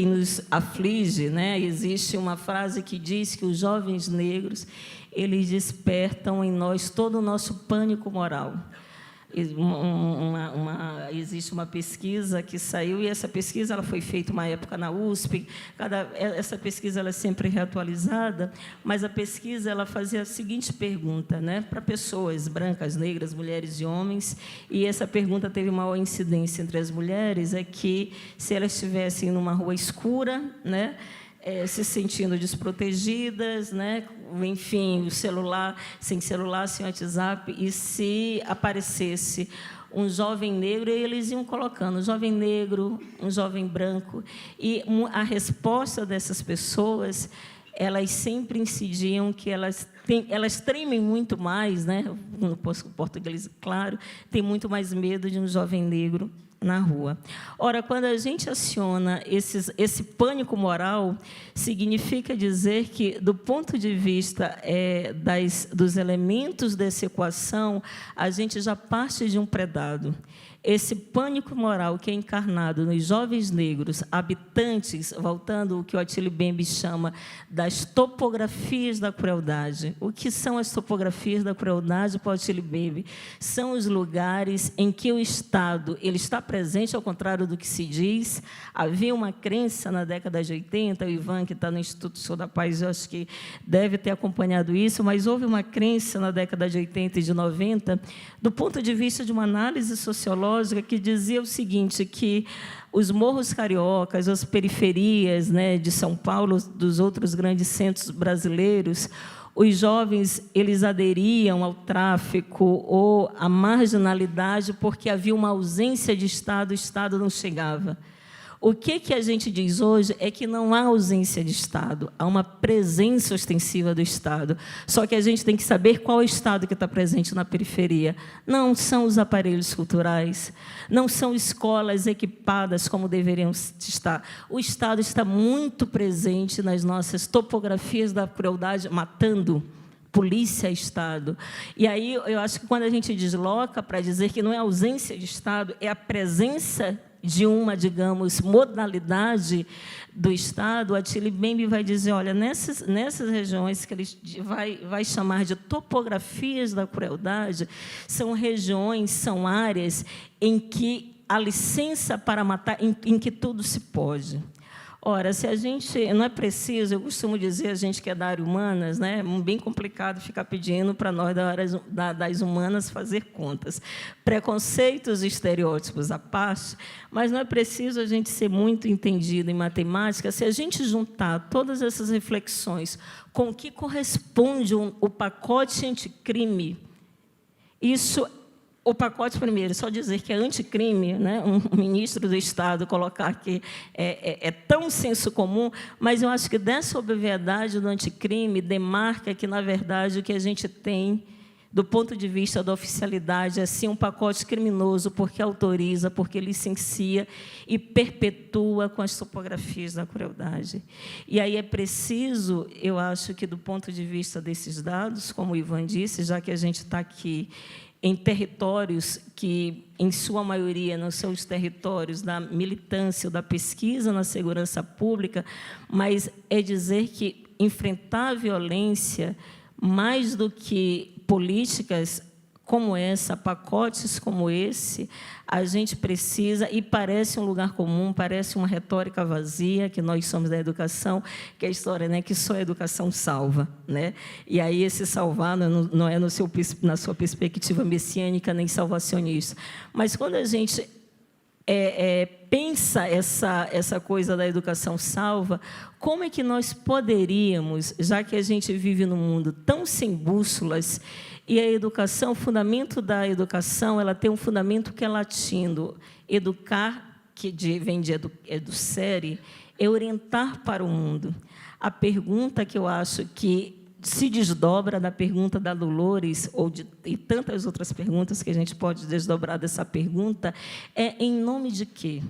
nos aflige, né? Existe uma frase que diz que os jovens negros, eles despertam em nós todo o nosso pânico moral. Existe uma pesquisa que saiu, e essa pesquisa ela foi feita uma época na USP, essa pesquisa ela é sempre reatualizada, mas a pesquisa ela fazia a seguinte pergunta, né, para pessoas brancas, negras, mulheres e homens, e essa pergunta teve maior incidência entre as mulheres, é que se elas estivessem numa rua escura, né, se sentindo desprotegidas, né? Enfim, sem WhatsApp, e se aparecesse um jovem negro, eles iam colocando um jovem negro, um jovem branco, e a resposta dessas pessoas, elas sempre incidiam que elas tremem muito mais, né? No português, claro, tem muito mais medo de um jovem negro na rua. Ora, quando a gente aciona esse pânico moral, significa dizer que, do ponto de vista dos elementos dessa equação, a gente já parte de um predado. Esse pânico moral que é encarnado nos jovens negros, habitantes, voltando ao que o Attila Mbembe chama das topografias da crueldade. O que são as topografias da crueldade para o Attila Mbembe? São os lugares em que o Estado ele está presente, ao contrário do que se diz. Havia uma crença na década de 80, o Ivan, que está no Instituto Sul da Paz, eu acho que deve ter acompanhado isso, mas houve uma crença na década de 80 e de 90, do ponto de vista de uma análise sociológica, que dizia o seguinte, que os morros cariocas, as periferias, né, de São Paulo, dos outros grandes centros brasileiros, os jovens eles aderiam ao tráfico ou à marginalidade porque havia uma ausência de Estado, o Estado não chegava. O que a gente diz hoje é que não há ausência de Estado, há uma presença ostensiva do Estado. Só que a gente tem que saber qual é o Estado que está presente na periferia. Não são os aparelhos culturais, não são escolas equipadas como deveriam estar. O Estado está muito presente nas nossas topografias da crueldade, matando. Polícia, Estado. E aí, eu acho que quando a gente desloca para dizer que não é ausência de Estado, é a presença de uma, digamos, modalidade do Estado, a Tilly Bembe vai dizer, olha, nessas regiões que ele vai chamar de topografias da crueldade, são regiões, são áreas em que a licença para matar, em que tudo se pode. Ora, se a gente... Não é preciso, eu costumo dizer, a gente que é da área humanas, né, é bem complicado ficar pedindo para nós das humanas fazer contas. Preconceitos e estereótipos à parte, mas não é preciso a gente ser muito entendido em matemática. Se a gente juntar todas essas reflexões com o que corresponde o pacote anticrime, isso... O pacote, primeiro, só dizer que é anticrime, né? Um ministro do Estado colocar que é tão senso comum, mas eu acho que dessa obviedade do anticrime demarca que, na verdade, o que a gente tem, do ponto de vista da oficialidade, é, sim, um pacote criminoso, porque autoriza, porque licencia e perpetua com as topografias da crueldade. E aí é preciso, eu acho que, do ponto de vista desses dados, como o Ivan disse, já que a gente está aqui em territórios que, em sua maioria, não são os territórios da militância ou da pesquisa na segurança pública, mas é dizer que enfrentar a violência, mais do que políticas como essa, pacotes como esse, a gente precisa, e parece um lugar comum, parece uma retórica vazia, que nós somos da educação, que é a história, né, que só a educação salva, né? E aí esse salvar não é na sua perspectiva messiânica nem salvacionista. Mas quando a gente pensa essa coisa da educação salva, como é que nós poderíamos, já que a gente vive num mundo tão sem bússolas, e a educação, o fundamento da educação, ela tem um fundamento que é latino. Educar, que vem de educere, é orientar para o mundo. A pergunta que eu acho que se desdobra da pergunta da Dolores, e tantas outras perguntas que a gente pode desdobrar dessa pergunta, é em nome de quê?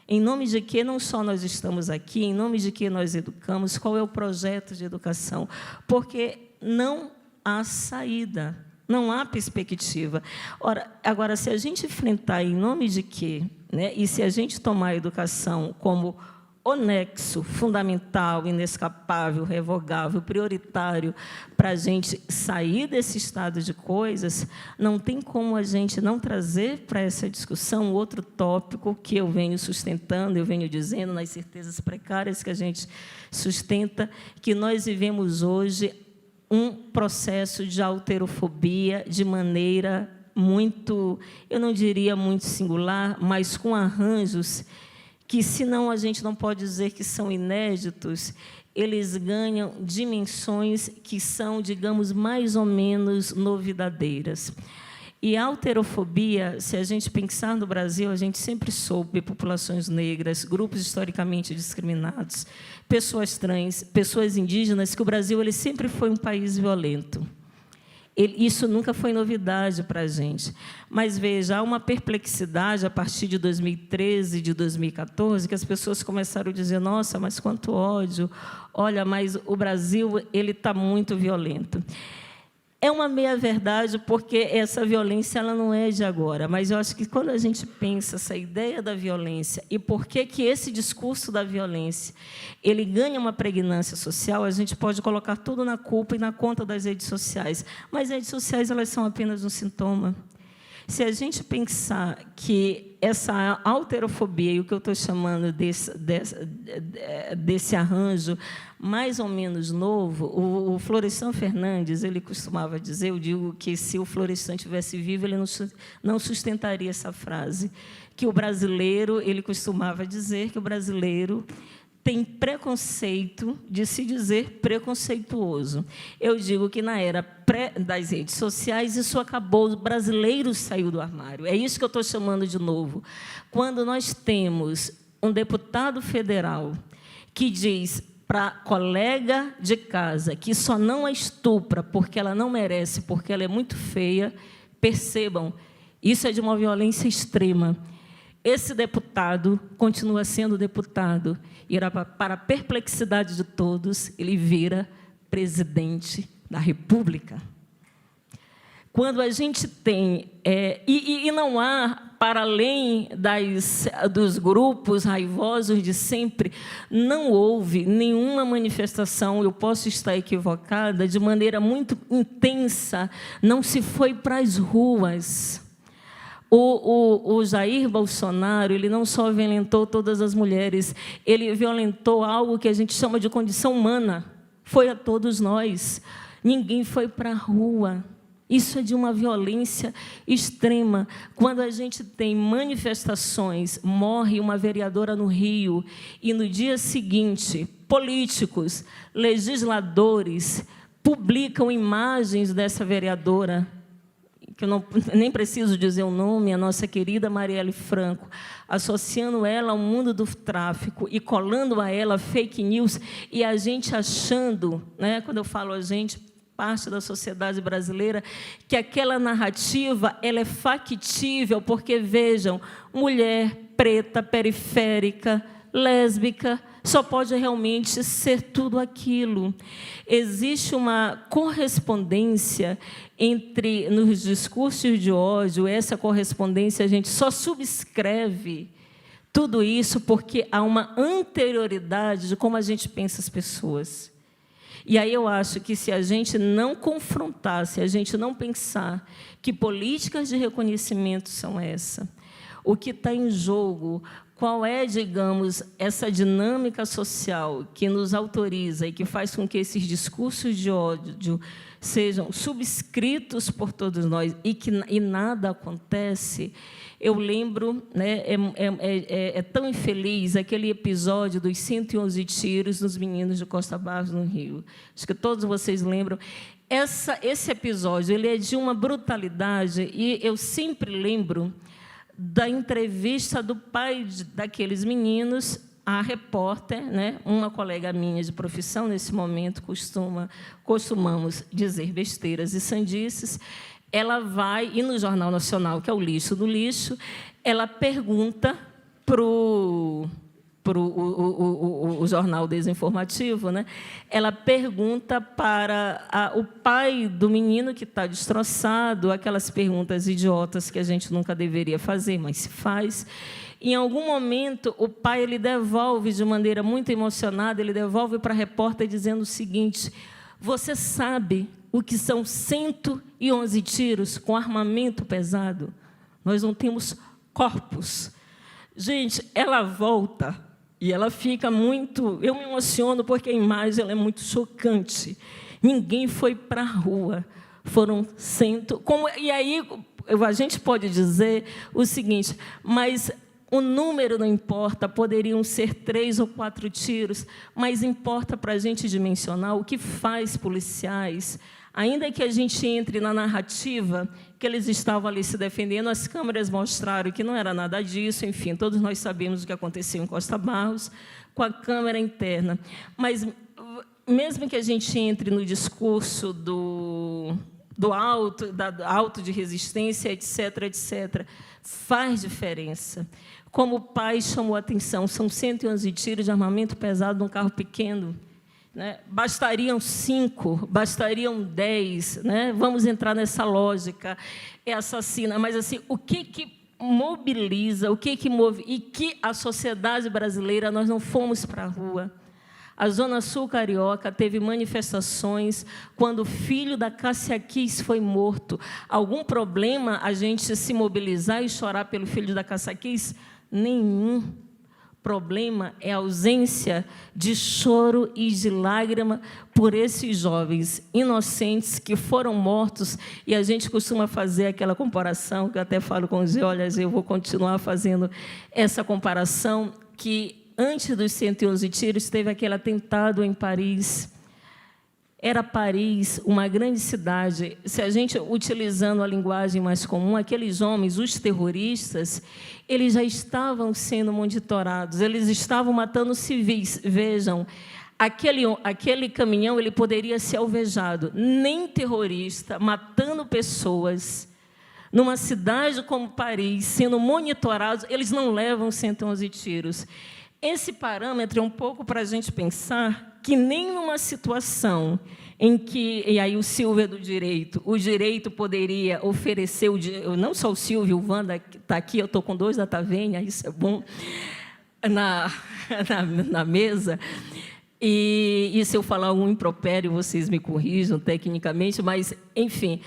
Em nome de que não só nós estamos aqui, em nome de que nós educamos, qual é o projeto de educação? Porque não há saída, não há perspectiva. Ora, agora, se a gente enfrentar em nome de quê, né, e se a gente tomar a educação como o nexo fundamental, inescapável, revogável, prioritário para a gente sair desse estado de coisas, não tem como a gente não trazer para essa discussão outro tópico que eu venho sustentando, eu venho dizendo, nas certezas precárias que a gente sustenta, que nós vivemos hoje um processo de alterofobia de maneira muito, eu não diria muito singular, mas com arranjos que, senão a gente não pode dizer que são inéditos, eles ganham dimensões que são, digamos, mais ou menos novidadeiras. E a alterofobia, se a gente pensar no Brasil, a gente sempre soube populações negras, grupos historicamente discriminados, pessoas trans, pessoas indígenas, que o Brasil ele sempre foi um país violento. Isso nunca foi novidade para a gente. Mas, veja, há uma perplexidade a partir de 2013, de 2014, que as pessoas começaram a dizer, nossa, mas quanto ódio, olha, mas o Brasil ele está muito violento. É uma meia-verdade, porque essa violência ela não é de agora, mas eu acho que, quando a gente pensa essa ideia da violência e por que esse discurso da violência ele ganha uma pregnância social, a gente pode colocar tudo na culpa e na conta das redes sociais. Mas as redes sociais elas são apenas um sintoma. Se a gente pensar que essa alterofobia, e o que eu estou chamando desse arranjo mais ou menos novo, o Florestan Fernandes ele costumava dizer, eu digo que, se o Florestan estivesse vivo, ele não sustentaria essa frase, que o brasileiro, ele costumava dizer que o brasileiro tem preconceito de se dizer preconceituoso. Eu digo que, na era das redes sociais, isso acabou, o brasileiro saiu do armário. É isso que eu estou chamando de novo. Quando nós temos um deputado federal que diz para a colega de casa que só não a estupra porque ela não merece, porque ela é muito feia, percebam, isso é de uma violência extrema. Esse deputado continua sendo deputado, e, para a perplexidade de todos, ele vira presidente da República. Quando a gente tem... E não há, para além dos grupos raivosos de sempre, não houve nenhuma manifestação, eu posso estar equivocada, de maneira muito intensa, não se foi para as ruas. O Jair Bolsonaro, ele não só violentou todas as mulheres, ele violentou algo que a gente chama de condição humana. Foi a todos nós. Ninguém foi para a rua. Isso é de uma violência extrema. Quando a gente tem manifestações, morre uma vereadora no Rio, e no dia seguinte, políticos, legisladores, publicam imagens dessa vereadora, que eu nem preciso dizer o nome, a nossa querida Marielle Franco, associando ela ao mundo do tráfico e colando a ela fake news, e a gente achando, né, quando eu falo a gente, parte da sociedade brasileira, que aquela narrativa ela é factível, porque, vejam, mulher preta, periférica, lésbica, só pode realmente ser tudo aquilo. Existe uma correspondência nos discursos de ódio, essa correspondência a gente só subscreve tudo isso porque há uma anterioridade de como a gente pensa as pessoas. E aí eu acho que, se a gente não confrontar, se a gente não pensar que políticas de reconhecimento são essa, o que está em jogo, qual é, digamos, essa dinâmica social que nos autoriza e que faz com que esses discursos de ódio sejam subscritos por todos nós e nada acontece. Eu lembro, né, é tão infeliz aquele episódio dos 111 tiros nos meninos de Costa Barros, no Rio. Acho que todos vocês lembram. Esse episódio ele é de uma brutalidade, e eu sempre lembro da entrevista do pai daqueles meninos à repórter, né, uma colega minha de profissão, nesse momento, costumamos dizer besteiras e sandices. Ela vai, e no Jornal Nacional, que é o lixo do lixo, ela pergunta para o jornal desinformativo, né? Ela pergunta para o pai do menino que está destroçado, aquelas perguntas idiotas que a gente nunca deveria fazer, mas se faz. Em algum momento, o pai ele devolve, de maneira muito emocionada, ele devolve para a repórter dizendo o seguinte: você sabe o que são 111 tiros com armamento pesado? Nós não temos corpos. Gente, ela volta e ela fica muito... Eu me emociono porque a imagem ela é muito chocante. Ninguém foi para a rua. Foram E aí a gente pode dizer o seguinte, mas o número não importa, poderiam ser 3 ou 4 tiros, mas importa para a gente dimensionar o que faz policiais. Ainda que a gente entre na narrativa que eles estavam ali se defendendo, as câmeras mostraram que não era nada disso, enfim, todos nós sabemos o que aconteceu em Costa Barros com a câmera interna. Mas, mesmo que a gente entre no discurso do auto de resistência, etc., etc., faz diferença. Como o pai chamou a atenção, são 111 tiros de armamento pesado num carro pequeno, né? Bastariam 5, bastariam 10, né? Vamos entrar nessa lógica, é assassina. Mas, assim, o que mobiliza, o que move, e que a sociedade brasileira, nós não fomos para a rua. A Zona Sul Carioca teve manifestações quando o filho da Cássia Kiss foi morto. Algum problema a gente se mobilizar e chorar pelo filho da Cássia Kiss? Nenhum. Problema é a ausência de choro e de lágrima por esses jovens inocentes que foram mortos, e a gente costuma fazer aquela comparação, que eu até falo com os olhos, eu vou continuar fazendo essa comparação, que antes dos 111 tiros teve aquele atentado em Paris. Era Paris, uma grande cidade. Se a gente, utilizando a linguagem mais comum, aqueles homens, os terroristas, eles já estavam sendo monitorados, eles estavam matando civis. Vejam, aquele caminhão ele poderia ser alvejado. Nem terrorista, matando pessoas, numa cidade como Paris, sendo monitorados, eles não levam 111 tiros. Esse parâmetro é um pouco para a gente pensar que nem numa situação em que, e aí o Silvio é do direito, o direito poderia oferecer, não só o Silvio, o Wanda está aqui, eu estou com 2 da Tavenha, isso é bom, na mesa, e se eu falar um impropério, vocês me corrijam tecnicamente, mas, enfim,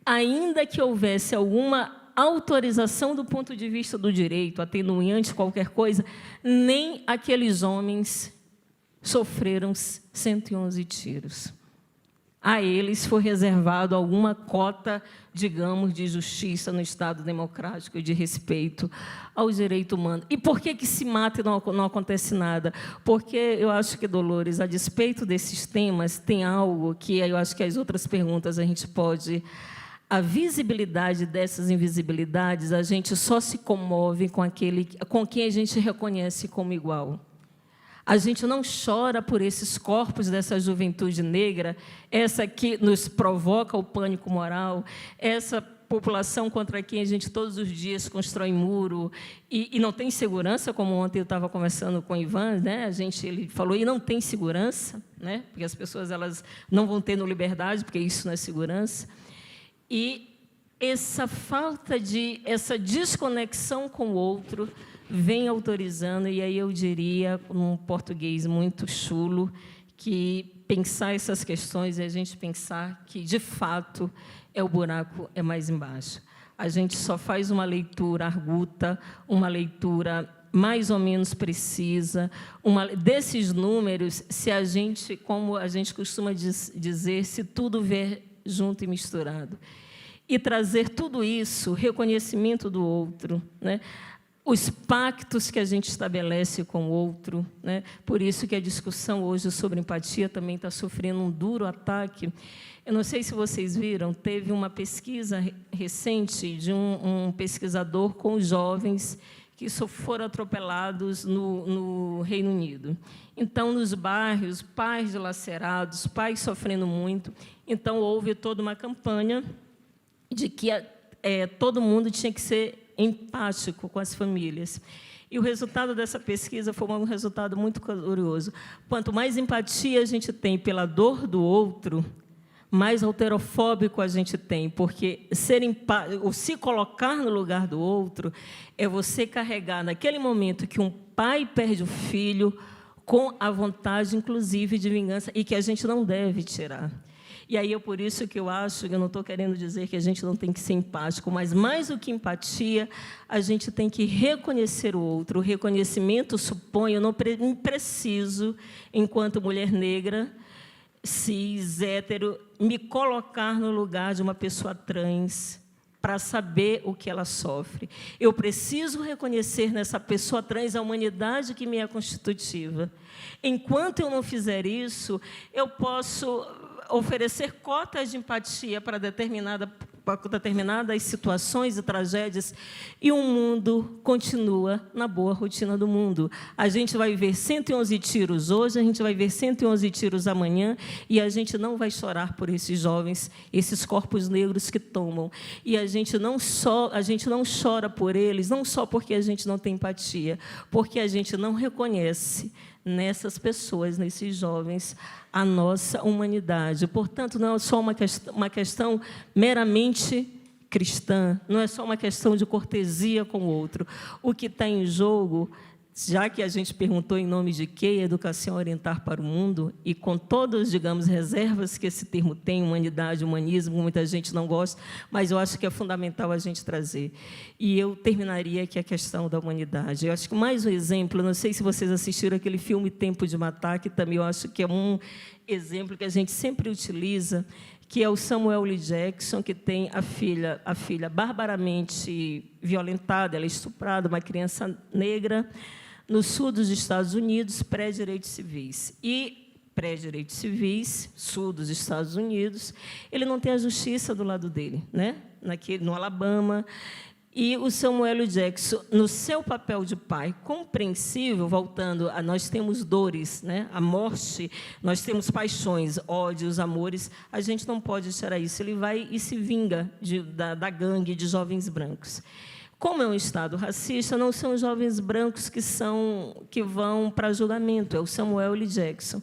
ainda que houvesse alguma autorização do ponto de vista do direito, atenuante, qualquer coisa, nem aqueles homens sofreram 111 tiros. A eles foi reservado alguma cota, digamos, de justiça no Estado democrático e de respeito ao direito humano. E por que se mata e não acontece nada? Porque eu acho que, Dolores, a despeito desses temas, tem algo que eu acho que as outras perguntas a gente pode... A visibilidade dessas invisibilidades, a gente só se comove com quem a gente reconhece como igual. A gente não chora por esses corpos dessa juventude negra, essa que nos provoca o pânico moral, essa população contra quem a gente todos os dias constrói muro e não tem segurança, como ontem eu estava conversando com o Ivan, né? Ele falou, e não tem segurança, né? Porque as pessoas elas não vão ter liberdade, porque isso não é segurança. E essa falta essa desconexão com o outro vem autorizando, e aí eu diria, num português muito chulo, que pensar essas questões é a gente pensar que, de fato, o buraco é mais embaixo. A gente só faz uma leitura arguta, uma leitura mais ou menos precisa, desses números, se a gente, como a gente costuma dizer, se tudo vier junto e misturado. E trazer tudo isso, reconhecimento do outro, né? Os pactos que a gente estabelece com o outro, né? Por isso que a discussão hoje sobre empatia também está sofrendo um duro ataque. Eu não sei se vocês viram, teve uma pesquisa recente de um pesquisador com os jovens que foram atropelados no Reino Unido. Então, nos bairros, pais dilacerados, pais sofrendo muito. Então, houve toda uma campanha de que todo mundo tinha que ser empático com as famílias. E o resultado dessa pesquisa foi um resultado muito curioso. Quanto mais empatia a gente tem pela dor do outro, mais alterofóbico a gente tem, porque se colocar no lugar do outro é você carregar, naquele momento que um pai perde o filho, com a vontade, inclusive, de vingança, e que a gente não deve tirar. E aí é por isso que eu acho, que eu não estou querendo dizer que a gente não tem que ser empático, mas, mais do que empatia, a gente tem que reconhecer o outro. O reconhecimento supõe, eu não preciso, enquanto mulher negra, cis, hétero, me colocar no lugar de uma pessoa trans para saber o que ela sofre. Eu preciso reconhecer nessa pessoa trans a humanidade que me é constitutiva. Enquanto eu não fizer isso, eu posso oferecer cotas de empatia para determinadas situações e tragédias, e o mundo continua na boa rotina do mundo. A gente vai ver 111 tiros hoje, a gente vai ver 111 tiros amanhã, e a gente não vai chorar por esses jovens, esses corpos negros que tomam. E a gente não chora por eles, não só porque a gente não tem empatia, porque a gente não reconhece nessas pessoas, nesses jovens, a nossa humanidade. Portanto, não é só uma questão meramente cristã, não é só uma questão de cortesia com o outro. O que está em jogo, já que a gente perguntou em nome de quê, educação orientar para o mundo, e com todas, digamos, reservas que esse termo tem, humanidade, humanismo, muita gente não gosta, mas eu acho que é fundamental a gente trazer. E eu terminaria aqui a questão da humanidade. Eu acho que mais um exemplo, não sei se vocês assistiram aquele filme Tempo de Matar, que também eu acho que é um exemplo que a gente sempre utiliza, que é o Samuel L. Jackson, que tem a filha barbaramente violentada, ela é estuprada, uma criança negra, no sul dos Estados Unidos, pré-direitos civis. E pré-direitos civis, sul dos Estados Unidos, ele não tem a justiça do lado dele, né? No Alabama. E o Samuel L. Jackson, no seu papel de pai compreensível, voltando a nós temos dores, né? A morte, nós temos paixões, ódios, amores, a gente não pode tirar isso. Ele vai e se vinga da gangue de jovens brancos. Como é um Estado racista, não são os jovens brancos que vão para julgamento, é o Samuel L. Jackson.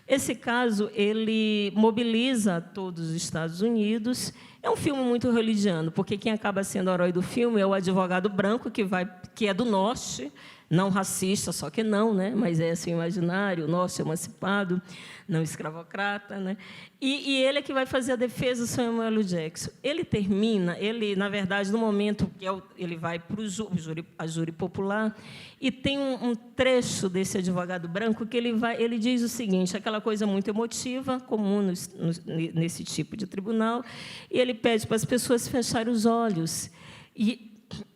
Esse caso, ele mobiliza todos os Estados Unidos. É um filme muito religioso, porque quem acaba sendo o herói do filme é o advogado branco, que é do norte, não racista, só que não, né? Mas é assim, imaginário, o norte emancipado, não escravocrata, né? E ele é que vai fazer a defesa do Samuel L. Jackson. Ele termina, na verdade, no momento que ele vai para a júri popular, e tem um trecho desse advogado branco que ele diz o seguinte, aquela coisa muito emotiva, comum nesse tipo de tribunal, e ele pede para as pessoas fecharem os olhos. E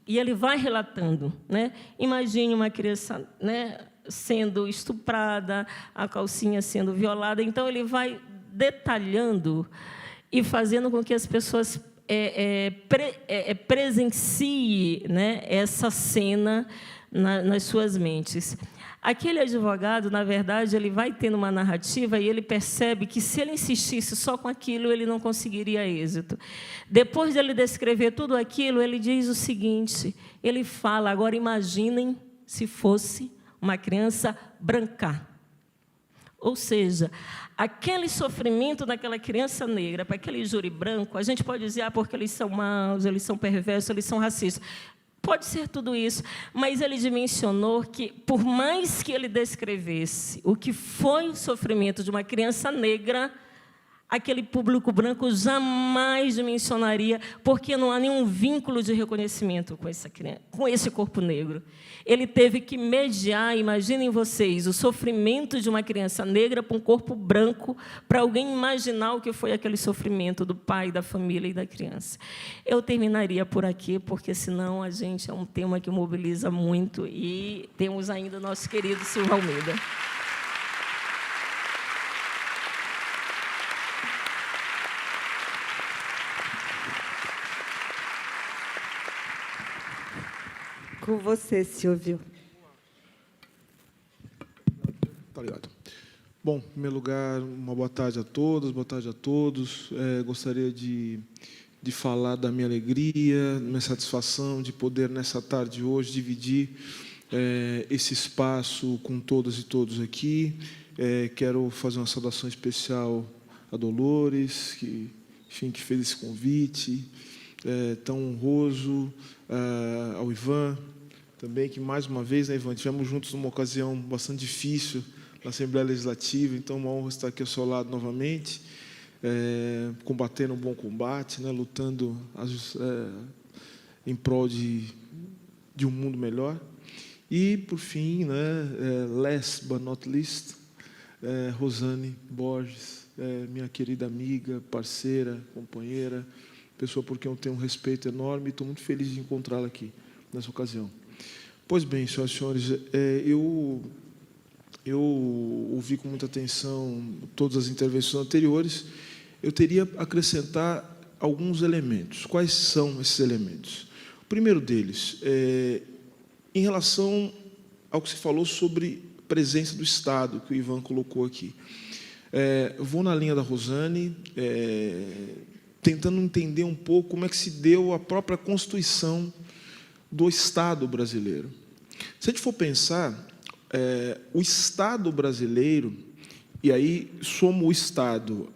ele vai relatando, né? Imagine uma criança, né, sendo estuprada, a calcinha sendo violada. Então, ele vai detalhando e fazendo com que as pessoas presenciem, né, essa cena nas suas mentes. Aquele advogado, na verdade, ele vai tendo uma narrativa e ele percebe que, se ele insistisse só com aquilo, ele não conseguiria êxito. Depois de ele descrever tudo aquilo, ele diz o seguinte, ele fala, agora imaginem se fosse uma criança branca. Ou seja, aquele sofrimento daquela criança negra para aquele júri branco, a gente pode dizer, porque eles são maus, eles são perversos, eles são racistas. Pode ser tudo isso, mas ele dimensionou que, por mais que ele descrevesse o que foi o sofrimento de uma criança negra, aquele público branco jamais dimensionaria, porque não há nenhum vínculo de reconhecimento com essa criança, com esse corpo negro. Ele teve que mediar, imaginem vocês, o sofrimento de uma criança negra para um corpo branco, para alguém imaginar o que foi aquele sofrimento do pai, da família e da criança. Eu terminaria por aqui, porque, senão, a gente é um tema que mobiliza muito, e temos ainda o nosso querido Silvio Almeida.
Com você, Silvio.
Tá ligado. Bom, em primeiro lugar, uma boa tarde a todas, boa tarde a todos. Gostaria de falar da minha alegria, minha satisfação de poder, nessa tarde de hoje, dividir esse espaço com todas e todos aqui. Quero fazer uma saudação especial a Dolores, que fez esse convite tão honroso, ao Ivan, também, que, mais uma vez, né, Ivan, estivemos juntos numa ocasião bastante difícil na Assembleia Legislativa, então, uma honra estar aqui ao seu lado novamente, combatendo um bom combate, né, lutando em prol de um mundo melhor. E, por fim, né, last but not least, Rosane Borges, minha querida amiga, parceira, companheira, pessoa por quem eu tenho um respeito enorme, e estou muito feliz de encontrá-la aqui, nessa ocasião. Pois bem, senhoras e senhores, eu ouvi com muita atenção todas as intervenções anteriores. Eu teria a acrescentar alguns elementos. Quais são esses elementos? O primeiro deles, em relação ao que se falou sobre presença do Estado, que o Ivan colocou aqui. Vou na linha da Rosane, tentando entender um pouco como é que se deu a própria constituição do Estado brasileiro. Se a gente for pensar, o Estado brasileiro, e aí soma o Estado,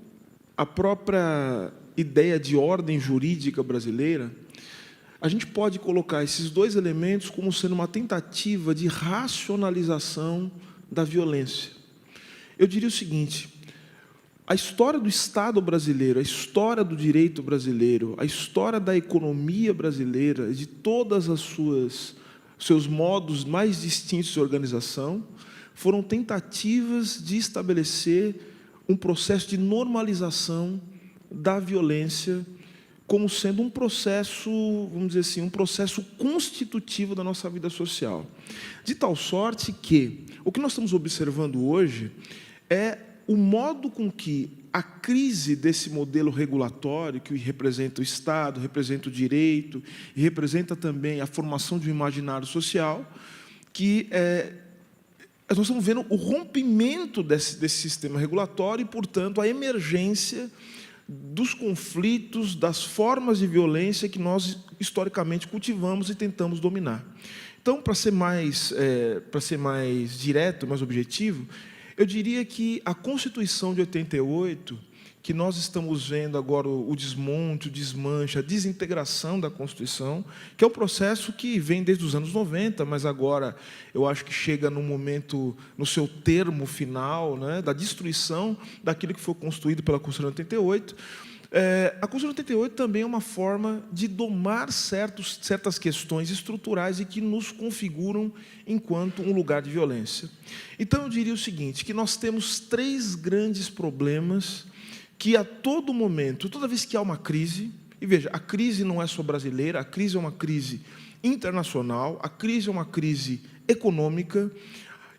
a própria ideia de ordem jurídica brasileira, a gente pode colocar esses dois elementos como sendo uma tentativa de racionalização da violência. Eu diria o seguinte: a história do Estado brasileiro, a história do direito brasileiro, a história da economia brasileira, de todas as seus modos mais distintos de organização, foram tentativas de estabelecer um processo de normalização da violência como sendo um processo, vamos dizer assim, um processo constitutivo da nossa vida social. De tal sorte que o que nós estamos observando hoje é o modo com que a crise desse modelo regulatório, que representa o Estado, representa o direito, e representa também a formação de um imaginário social, que nós estamos vendo o rompimento desse sistema regulatório e, portanto, a emergência dos conflitos, das formas de violência que nós, historicamente, cultivamos e tentamos dominar. Então, para ser mais direto, mais objetivo, eu diria que a Constituição de 88, que nós estamos vendo agora o desmonte, o desmanche, a desintegração da Constituição, que é um processo que vem desde os anos 90, mas agora eu acho que chega no momento, no seu termo final, né, da destruição daquilo que foi construído pela Constituição de 88. A Constituição de 88 também é uma forma de domar certas questões estruturais e que nos configuram enquanto um lugar de violência. Então, eu diria o seguinte, que nós temos 3 grandes problemas que, a todo momento, toda vez que há uma crise, e veja, a crise não é só brasileira, a crise é uma crise internacional, a crise é uma crise econômica,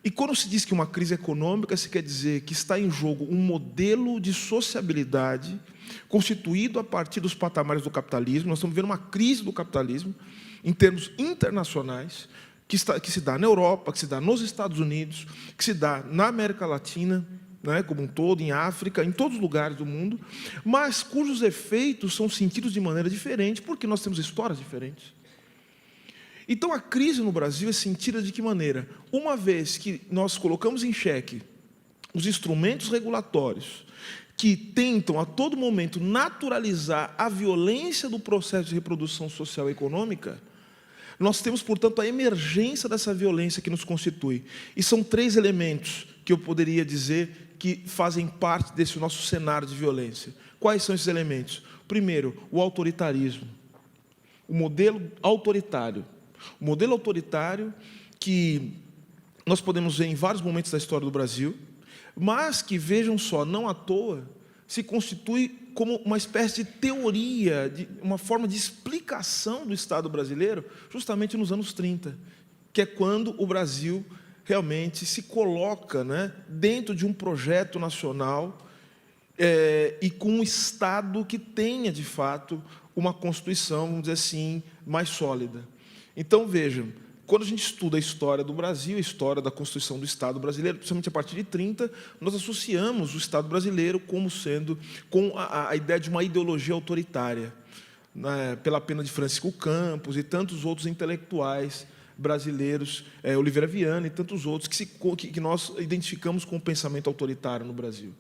e quando se diz que uma crise econômica, se quer dizer que está em jogo um modelo de sociabilidade constituído a partir dos patamares do capitalismo. Nós estamos vendo uma crise do capitalismo em termos internacionais, que se dá na Europa, que se dá nos Estados Unidos, que se dá na América Latina, né, como um todo, em África, em todos os lugares do mundo, mas cujos efeitos são sentidos de maneira diferente, porque nós temos histórias diferentes. Então, a crise no Brasil é sentida de que maneira? Uma vez que nós colocamos em xeque os instrumentos regulatórios que tentam, a todo momento, naturalizar a violência do processo de reprodução social e econômica, nós temos, portanto, a emergência dessa violência que nos constitui. E são 3 elementos que eu poderia dizer que fazem parte desse nosso cenário de violência. Quais são esses elementos? Primeiro, o autoritarismo. O modelo autoritário. O modelo autoritário que nós podemos ver em vários momentos da história do Brasil, mas que, vejam só, não à toa, se constitui como uma espécie de teoria, uma forma de explicação do Estado brasileiro, justamente nos anos 30, que é quando o Brasil realmente se coloca, né, dentro de um projeto nacional e com um Estado que tenha, de fato, uma Constituição, vamos dizer assim, mais sólida. Então, vejam, quando a gente estuda a história do Brasil, a história da Constituição do Estado brasileiro, principalmente a partir de 30, nós associamos o Estado brasileiro como sendo com a ideia de uma ideologia autoritária, né, pela pena de Francisco Campos e tantos outros intelectuais brasileiros, Oliveira Viana e tantos outros, que nós identificamos com o pensamento autoritário no Brasil.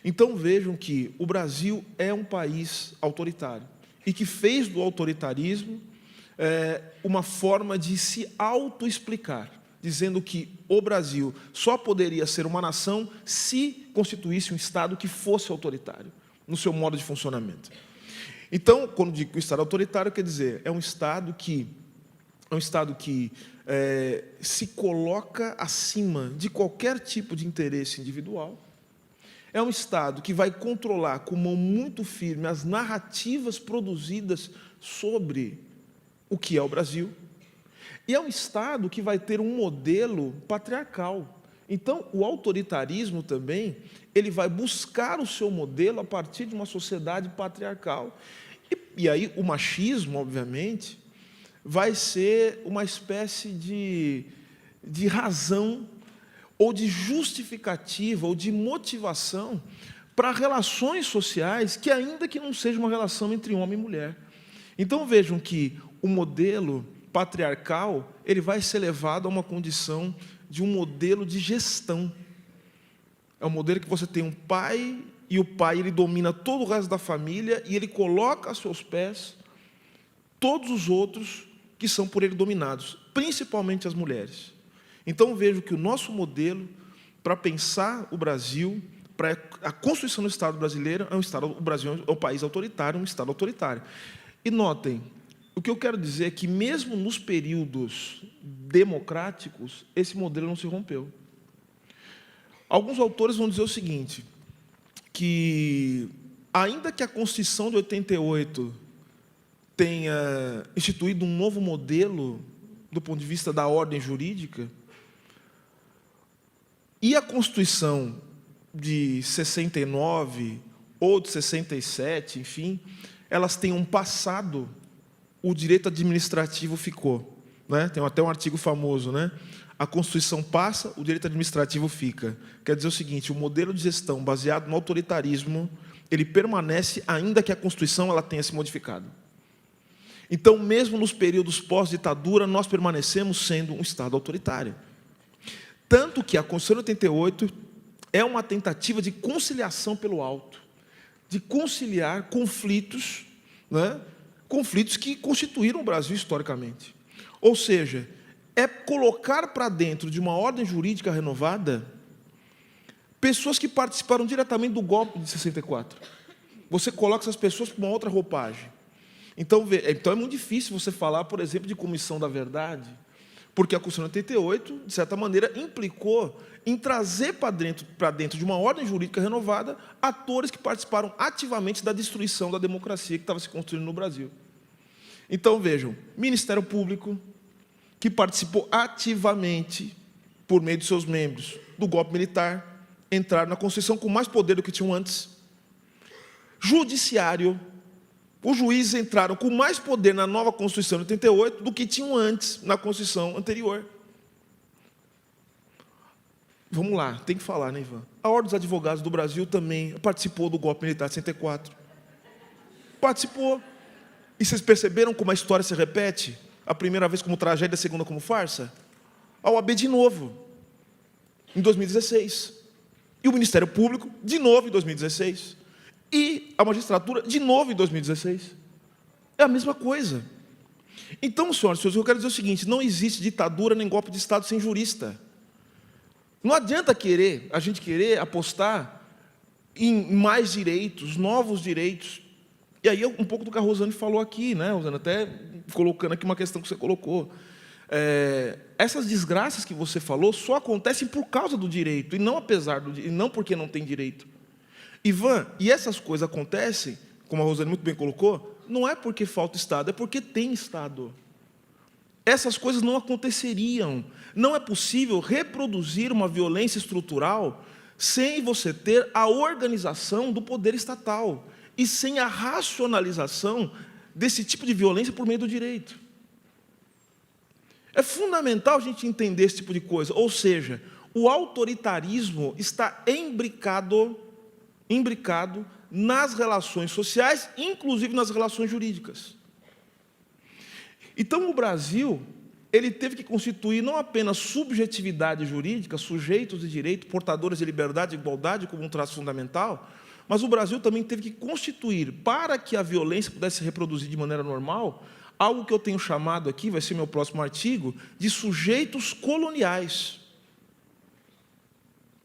Então, vejam que o Brasil é um país autoritário e que fez do autoritarismo uma forma de se autoexplicar, dizendo que o Brasil só poderia ser uma nação se constituísse um Estado que fosse autoritário, no seu modo de funcionamento. Então, quando digo que o Estado autoritário, quer dizer, é um Estado que se coloca acima de qualquer tipo de interesse individual. É um Estado que vai controlar com mão muito firme as narrativas produzidas sobre o que é o Brasil. E é um Estado que vai ter um modelo patriarcal. Então, o autoritarismo também, ele vai buscar o seu modelo a partir de uma sociedade patriarcal. E aí o machismo, obviamente, vai ser uma espécie de razão, ou de justificativa, ou de motivação para relações sociais que, ainda que não seja uma relação entre homem e mulher. Então, vejam que o modelo patriarcal ele vai ser levado a uma condição de um modelo de gestão. É um modelo que você tem um pai, e o pai ele domina todo o resto da família, e ele coloca a seus pés todos os outros que são por ele dominados, principalmente as mulheres. Então, vejo que o nosso modelo para pensar o Brasil, para a construção do Estado brasileiro, o Brasil é um país autoritário, um Estado autoritário. E notem, o que eu quero dizer é que, mesmo nos períodos democráticos, esse modelo não se rompeu. Alguns autores vão dizer o seguinte, que, ainda que a Constituição de 88 tenha instituído um novo modelo do ponto de vista da ordem jurídica, e a Constituição de 69 ou de 67, enfim, elas têm um passado, o direito administrativo ficou. Né? Tem até um artigo famoso, né? A Constituição passa, o direito administrativo fica. Quer dizer o seguinte, o modelo de gestão baseado no autoritarismo, ele permanece ainda que a Constituição ela tenha se modificado. Então, mesmo nos períodos pós-ditadura, nós permanecemos sendo um Estado autoritário. Tanto que a Constituição de 88 é uma tentativa de conciliação pelo alto, de conciliar conflitos, né? Conflitos que constituíram o Brasil historicamente. Ou seja, é colocar para dentro de uma ordem jurídica renovada pessoas que participaram diretamente do golpe de 64. Você coloca essas pessoas com uma outra roupagem. Então é muito difícil você falar, por exemplo, de comissão da verdade, porque a Constituição de 88, de certa maneira, implicou em trazer para dentro de uma ordem jurídica renovada atores que participaram ativamente da destruição da democracia que estava se construindo no Brasil. Então, vejam, Ministério Público, que participou ativamente, por meio de seus membros, do golpe militar, entraram na Constituição com mais poder do que tinham antes. Judiciário, os juízes entraram com mais poder na nova Constituição de 88 do que tinham antes na Constituição anterior. Vamos lá, tem que falar, né, Ivan? A Ordem dos Advogados do Brasil também participou do golpe militar de 64. Participou. E vocês perceberam como a história se repete? A primeira vez como tragédia, a segunda como farsa? A OAB de novo, em 2016. E o Ministério Público, de novo, em 2016. E a magistratura, de novo, em 2016. É a mesma coisa. Então, senhoras e senhores, eu quero dizer o seguinte, não existe ditadura nem golpe de Estado sem jurista. Não adianta a gente querer apostar em mais direitos, novos direitos. E aí, um pouco do que a Rosane falou aqui, né, Rosane? Até colocando aqui uma questão que você colocou. Essas desgraças que você falou só acontecem por causa do direito, e não apesar do e não porque não tem direito. Ivan, e essas coisas acontecem, como a Rosane muito bem colocou, não é porque falta Estado, é porque tem Estado. Essas coisas não aconteceriam. Não é possível reproduzir uma violência estrutural sem você ter a organização do poder estatal e sem a racionalização desse tipo de violência por meio do direito. É fundamental a gente entender esse tipo de coisa. Ou seja, o autoritarismo está imbricado nas relações sociais, inclusive nas relações jurídicas. Então, o Brasil, ele teve que constituir não apenas subjetividade jurídica, sujeitos de direito, portadores de liberdade e igualdade como um traço fundamental, mas o Brasil também teve que constituir, para que a violência pudesse se reproduzir de maneira normal, algo que eu tenho chamado aqui, vai ser meu próximo artigo, de sujeitos coloniais.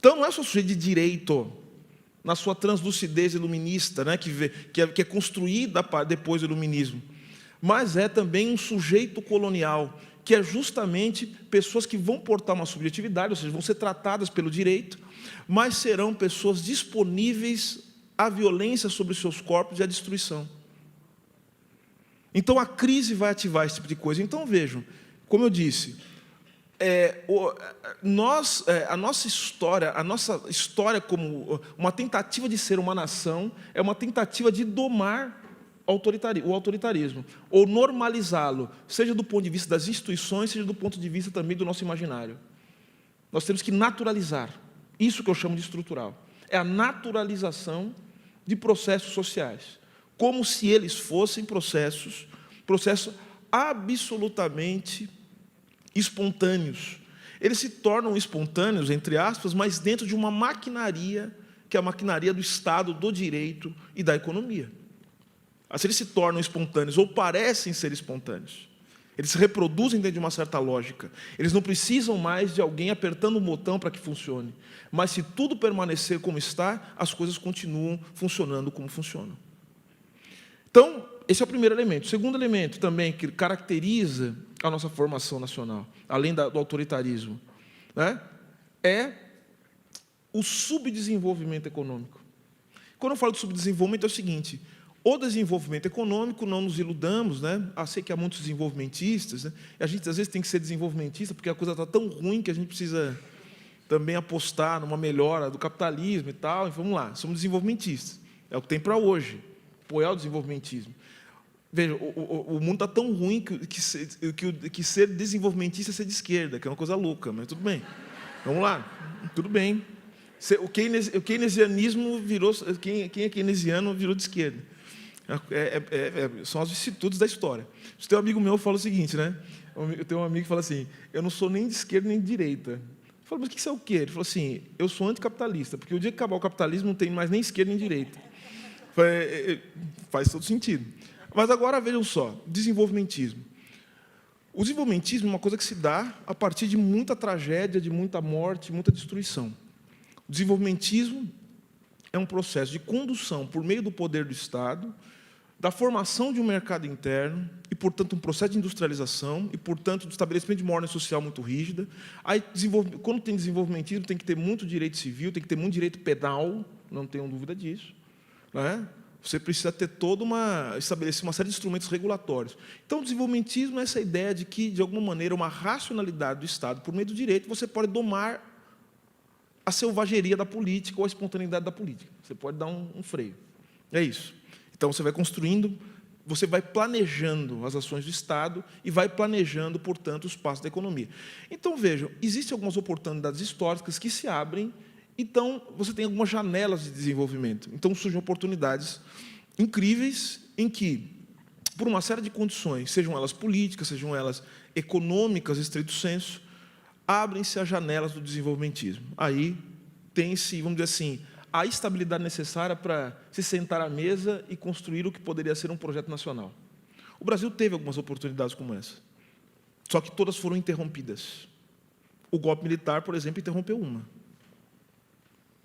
Então, não é só sujeito de direito, na sua translucidez iluminista, né, que é construída depois do iluminismo, mas é também um sujeito colonial, que é justamente pessoas que vão portar uma subjetividade, ou seja, vão ser tratadas pelo direito, mas serão pessoas disponíveis à violência sobre os seus corpos e à destruição. Então, a crise vai ativar esse tipo de coisa. Então, vejam, como eu disse, a nossa história como uma tentativa de ser uma nação é uma tentativa de domar o autoritarismo, ou normalizá-lo, seja do ponto de vista das instituições, seja do ponto de vista também do nosso imaginário. Nós temos que naturalizar, isso que eu chamo de estrutural, é a naturalização de processos sociais, como se eles fossem processos absolutamente espontâneos. Eles se tornam espontâneos, entre aspas, mas dentro de uma maquinaria, que é a maquinaria do Estado, do direito e da economia. Assim, eles se tornam espontâneos, ou parecem ser espontâneos. Eles se reproduzem dentro de uma certa lógica. Eles não precisam mais de alguém apertando um botão para que funcione. Mas, se tudo permanecer como está, as coisas continuam funcionando como funcionam. Então, esse é o primeiro elemento. O segundo elemento também que caracteriza a nossa formação nacional, além do autoritarismo, né, é o subdesenvolvimento econômico. Quando eu falo de subdesenvolvimento, é o seguinte: o desenvolvimento econômico, não nos iludamos, né? Sei que há muitos desenvolvimentistas, né? E a gente às vezes tem que ser desenvolvimentista porque a coisa está tão ruim que a gente precisa também apostar numa melhora do capitalismo e tal, e vamos lá, somos desenvolvimentistas. É o que tem para hoje, apoiar o desenvolvimentismo. Veja, o mundo está tão ruim que ser desenvolvimentista é ser de esquerda, que é uma coisa louca, mas tudo bem. Vamos lá, tudo bem. O keynesianismo virou... Quem é keynesiano virou de esquerda. São as vicissitudes da história. Se tem um amigo meu que fala o seguinte, né? Eu tenho um amigo que fala assim, eu não sou nem de esquerda nem de direita. Eu falo, mas o que você é o quê? Ele falou assim, eu sou anticapitalista, porque o dia que acabar o capitalismo não tem mais nem esquerda nem direita. Faz todo sentido. Mas agora, vejam só, desenvolvimentismo. O desenvolvimentismo é uma coisa que se dá a partir de muita tragédia, de muita morte, muita destruição. O desenvolvimentismo é um processo de condução por meio do poder do Estado, da formação de um mercado interno e, portanto, um processo de industrialização e, portanto, de estabelecimento de uma ordem social muito rígida. Aí, quando tem desenvolvimentismo, tem que ter muito direito civil, tem que ter muito direito penal, não tenham dúvida disso, né? Você precisa ter estabelecer uma série de instrumentos regulatórios. Então, o desenvolvimentismo é essa ideia de que, de alguma maneira, uma racionalidade do Estado, por meio do direito, você pode domar a selvageria da política ou a espontaneidade da política. Você pode dar um freio. É isso. Então, você vai construindo, você vai planejando as ações do Estado e vai planejando, portanto, os passos da economia. Então, vejam, existem algumas oportunidades históricas que se abrem, então, você tem algumas janelas de desenvolvimento. Então, surgem oportunidades incríveis em que, por uma série de condições, sejam elas políticas, sejam elas econômicas, estrito senso, abrem-se as janelas do desenvolvimentismo. Aí tem-se, vamos dizer assim, a estabilidade necessária para se sentar à mesa e construir o que poderia ser um projeto nacional. O Brasil teve algumas oportunidades como essa, só que todas foram interrompidas. O golpe militar, por exemplo, interrompeu uma.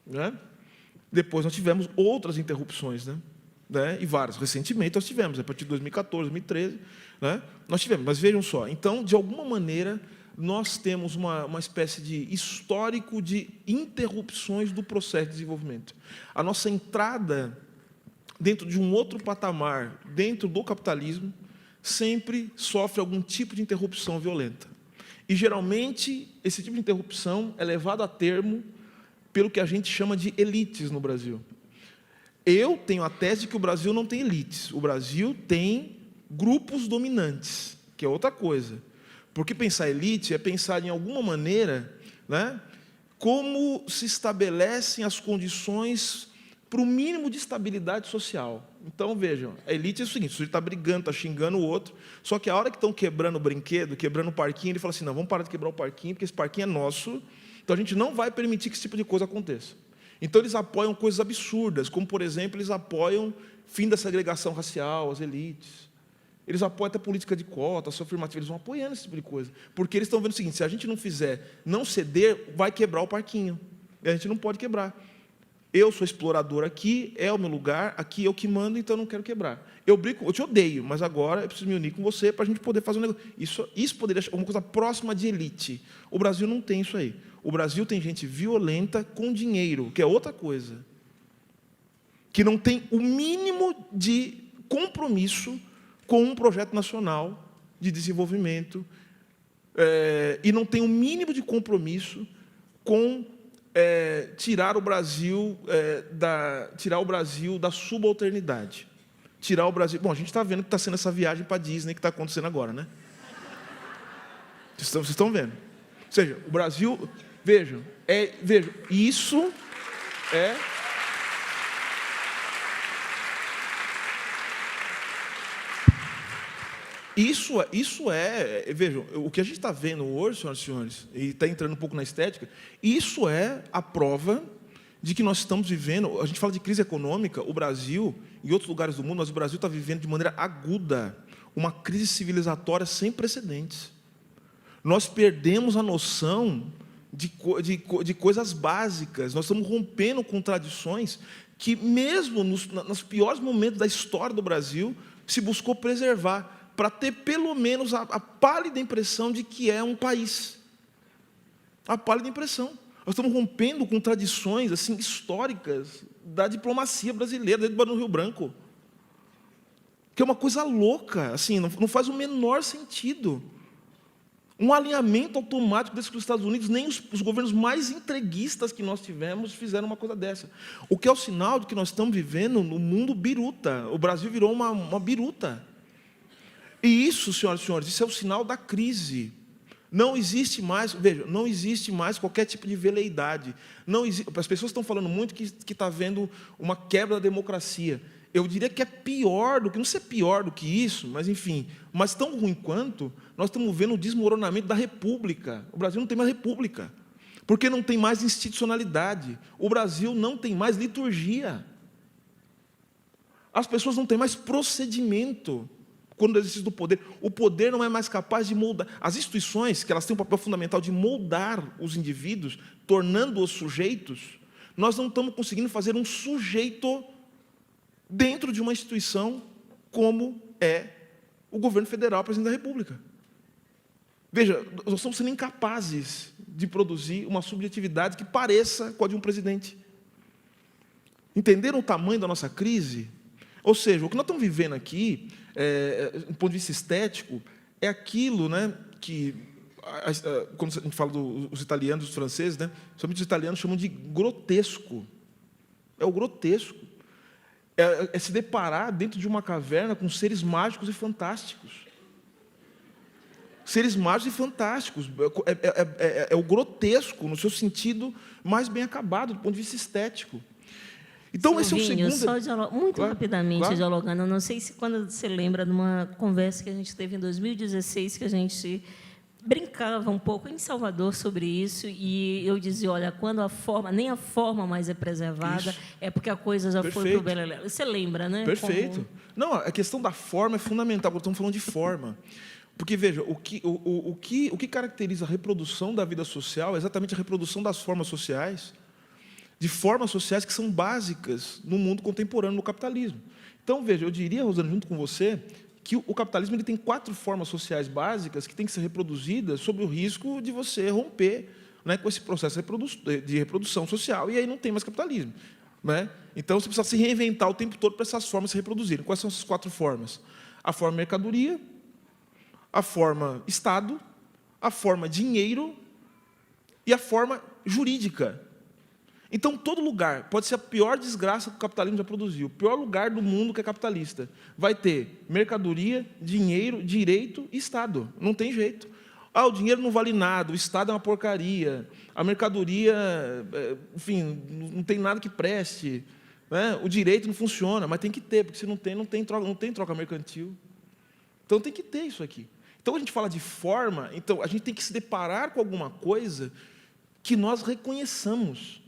Né? Depois nós tivemos outras interrupções, né? E várias. Recentemente nós tivemos, a partir de 2014, 2013, né? Nós tivemos. Mas vejam só, então, de alguma maneira, nós temos uma espécie de histórico de interrupções do processo de desenvolvimento. A nossa entrada dentro de um outro patamar, dentro do capitalismo, sempre sofre algum tipo de interrupção violenta. E, geralmente, esse tipo de interrupção é levado a termo pelo que a gente chama de elites no Brasil. Eu tenho a tese de que o Brasil não tem elites. O Brasil tem grupos dominantes, que é outra coisa. Porque pensar elite é pensar, em alguma maneira, né, como se estabelecem as condições para o mínimo de estabilidade social. Então, vejam, a elite é o seguinte, o sujeito está brigando, está xingando o outro, só que a hora que estão quebrando o brinquedo, quebrando o parquinho, ele fala assim, não, vamos parar de quebrar o parquinho, porque esse parquinho é nosso, então a gente não vai permitir que esse tipo de coisa aconteça. Então, eles apoiam coisas absurdas, como, por exemplo, eles apoiam fim da segregação racial, as elites. Eles apoiam até política de cota, ação afirmativa, eles vão apoiando esse tipo de coisa. Porque eles estão vendo o seguinte, se a gente não fizer, não ceder, vai quebrar o parquinho. E a gente não pode quebrar. Eu sou explorador aqui, é o meu lugar, aqui eu que mando, então eu não quero quebrar. Eu brigo, eu te odeio, mas agora eu preciso me unir com você para a gente poder fazer um negócio. Isso poderia ser uma coisa próxima de elite. O Brasil não tem isso aí. O Brasil tem gente violenta com dinheiro, que é outra coisa. Que não tem o mínimo de compromisso com um projeto nacional de desenvolvimento e não tem o mínimo de compromisso com tirar o Brasil da subalternidade. Tirar o Brasil... Bom, a gente está vendo que está sendo essa viagem para a Disney que está acontecendo agora, né? Vocês estão vendo. Ou seja, o Brasil... Vejam, isso é... Vejam, o que a gente está vendo hoje, senhoras e senhores, e está entrando um pouco na estética, isso é a prova de que nós estamos vivendo, a gente fala de crise econômica, o Brasil, em outros lugares do mundo, mas o Brasil está vivendo de maneira aguda uma crise civilizatória sem precedentes. Nós perdemos a noção de coisas básicas, nós estamos rompendo com tradições que, mesmo nos piores momentos da história do Brasil, se buscou preservar, para ter, pelo menos, a pálida impressão de que é um país. A pálida impressão. Nós estamos rompendo com tradições assim, históricas da diplomacia brasileira, desde o Barão do Rio Branco. Que é uma coisa louca, assim, não faz o menor sentido. Um alinhamento automático desse com os Estados Unidos, nem os governos mais entreguistas que nós tivemos fizeram uma coisa dessa. O que é o sinal de que nós estamos vivendo no mundo biruta. O Brasil virou uma biruta. E isso, senhoras e senhores, isso é o sinal da crise. Não existe mais, veja, não existe mais qualquer tipo de veleidade. As pessoas estão falando muito que está havendo uma quebra da democracia. Eu diria que é pior do que, não sei pior do que isso, mas enfim, mas tão ruim quanto, nós estamos vendo o desmoronamento da república. O Brasil não tem mais república, porque não tem mais institucionalidade. O Brasil não tem mais liturgia. As pessoas não têm mais procedimento quando existe do poder. O poder não é mais capaz de moldar. As instituições, que elas têm um papel fundamental de moldar os indivíduos, tornando-os sujeitos, nós não estamos conseguindo fazer um sujeito dentro de uma instituição como é o governo federal, o presidente da República. Veja, nós estamos sendo incapazes de produzir uma subjetividade que pareça com a de um presidente. Entenderam o tamanho da nossa crise? Ou seja, o que nós estamos vivendo aqui, do ponto de vista estético, é aquilo, né, que, quando a gente fala dos italianos, dos franceses, né, somente os italianos chamam de grotesco. É o grotesco. É se deparar dentro de uma caverna com seres mágicos e fantásticos. Seres mágicos e fantásticos. É o grotesco, no seu sentido mais bem acabado, do ponto de vista estético. Então, esse é o segundo...
Só muito
Claro,
rapidamente,
claro.
dialogando, eu não sei se quando você lembra de uma conversa que a gente teve em 2016, que a gente brincava um pouco em Salvador sobre isso, e eu dizia, olha, quando a forma, nem a forma mais é preservada,
Isso.
é porque a coisa já foi
Perfeito.
para o beleléu. Você lembra, né?
Perfeito.
Como...
Não, a questão da forma é fundamental, porque estamos falando de forma. Porque, veja, o que caracteriza a reprodução da vida social é exatamente a reprodução das formas sociais, de formas sociais que são básicas no mundo contemporâneo, no capitalismo. Então, veja, eu diria, Rosana, junto com você, que o capitalismo ele tem 4 formas sociais básicas que têm que ser reproduzidas sob o risco de você romper, né, com esse processo de reprodução social, e aí não tem mais capitalismo. Né? Então, você precisa se reinventar o tempo todo para essas formas se reproduzirem. Quais são essas 4 formas? A forma mercadoria, a forma Estado, a forma dinheiro e a forma jurídica. Então, todo lugar, pode ser a pior desgraça que o capitalismo já produziu, o pior lugar do mundo que é capitalista, vai ter mercadoria, dinheiro, direito e Estado. Não tem jeito. O dinheiro não vale nada, o Estado é uma porcaria, a mercadoria, enfim, não tem nada que preste, né? O direito não funciona, mas tem que ter, porque se não tem troca mercantil. Então, tem que ter isso aqui. Então, a gente fala de forma, então, a gente tem que se deparar com alguma coisa que nós reconheçamos.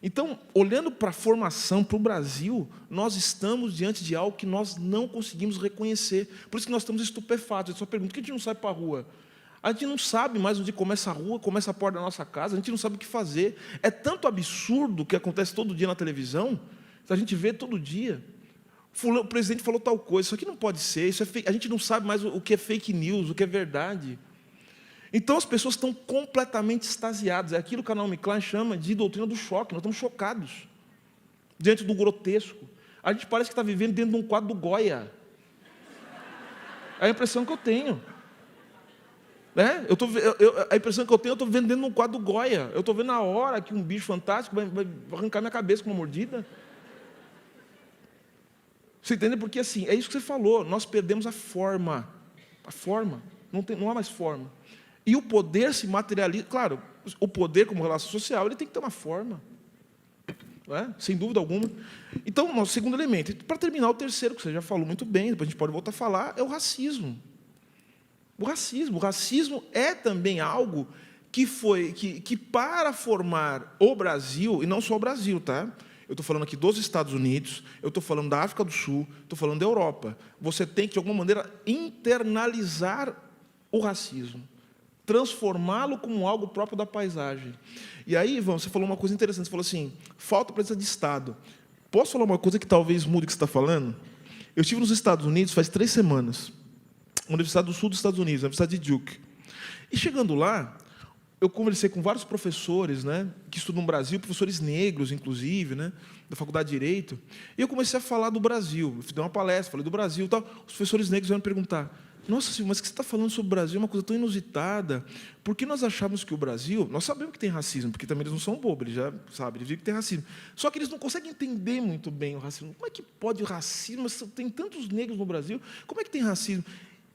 Então, olhando para a formação, para o Brasil, nós estamos diante de algo que nós não conseguimos reconhecer. Por isso que nós estamos estupefatos. A gente só pergunta, por que a gente não sai para a rua? A gente não sabe mais onde começa a rua, começa a porta da nossa casa, a gente não sabe o que fazer. É tanto absurdo que acontece todo dia na televisão, a gente vê todo dia. O presidente falou tal coisa, isso aqui não pode ser, isso é fake. A gente não sabe mais o que é fake news, o que é verdade. Então, as pessoas estão completamente extasiadas. É aquilo que a Naomi Klein chama de doutrina do choque. Nós estamos chocados diante do grotesco. A gente parece que está vivendo dentro de um quadro do Goya. É a impressão que eu tenho. Né? A impressão que eu tenho, eu estou vivendo dentro de um quadro do Goya. Eu estou vendo a hora que um bicho fantástico vai arrancar minha cabeça com uma mordida. Você entende? Porque, assim, é isso que você falou. Nós perdemos a forma. A forma. Não há mais forma. E o poder se materializa. Claro, o poder como relação social, ele tem que ter uma forma. Não é? Sem dúvida alguma. Então, nosso segundo elemento. Para terminar, o terceiro, que você já falou muito bem, depois a gente pode voltar a falar, é o racismo. O racismo. O racismo é também algo que para formar o Brasil, e não só o Brasil, tá? Eu estou falando aqui dos Estados Unidos, eu estou falando da África do Sul, estou falando da Europa. Você tem que, de alguma maneira, internalizar o racismo, transformá-lo como algo próprio da paisagem. E aí, Ivan, você falou uma coisa interessante, você falou assim, falta presença de Estado. Posso falar uma coisa que talvez mude o que você está falando? Eu estive nos Estados Unidos faz 3 semanas, na Universidade do Sul dos Estados Unidos, na Universidade de Duke. E chegando lá, eu conversei com vários professores, né, que estudam no Brasil, professores negros, inclusive, né, da Faculdade de Direito, e eu comecei a falar do Brasil. Eu dei uma palestra, falei do Brasil e tal. Os professores negros vieram me perguntar, Nossa, Silvio, mas o que você está falando sobre o Brasil é uma coisa tão inusitada. Porque nós achamos que o Brasil... Nós sabemos que tem racismo, porque também eles não são bobos, eles já sabem, eles dizem que tem racismo. Só que eles não conseguem entender muito bem o racismo. Como é que pode o racismo? Tem tantos negros no Brasil, como é que tem racismo?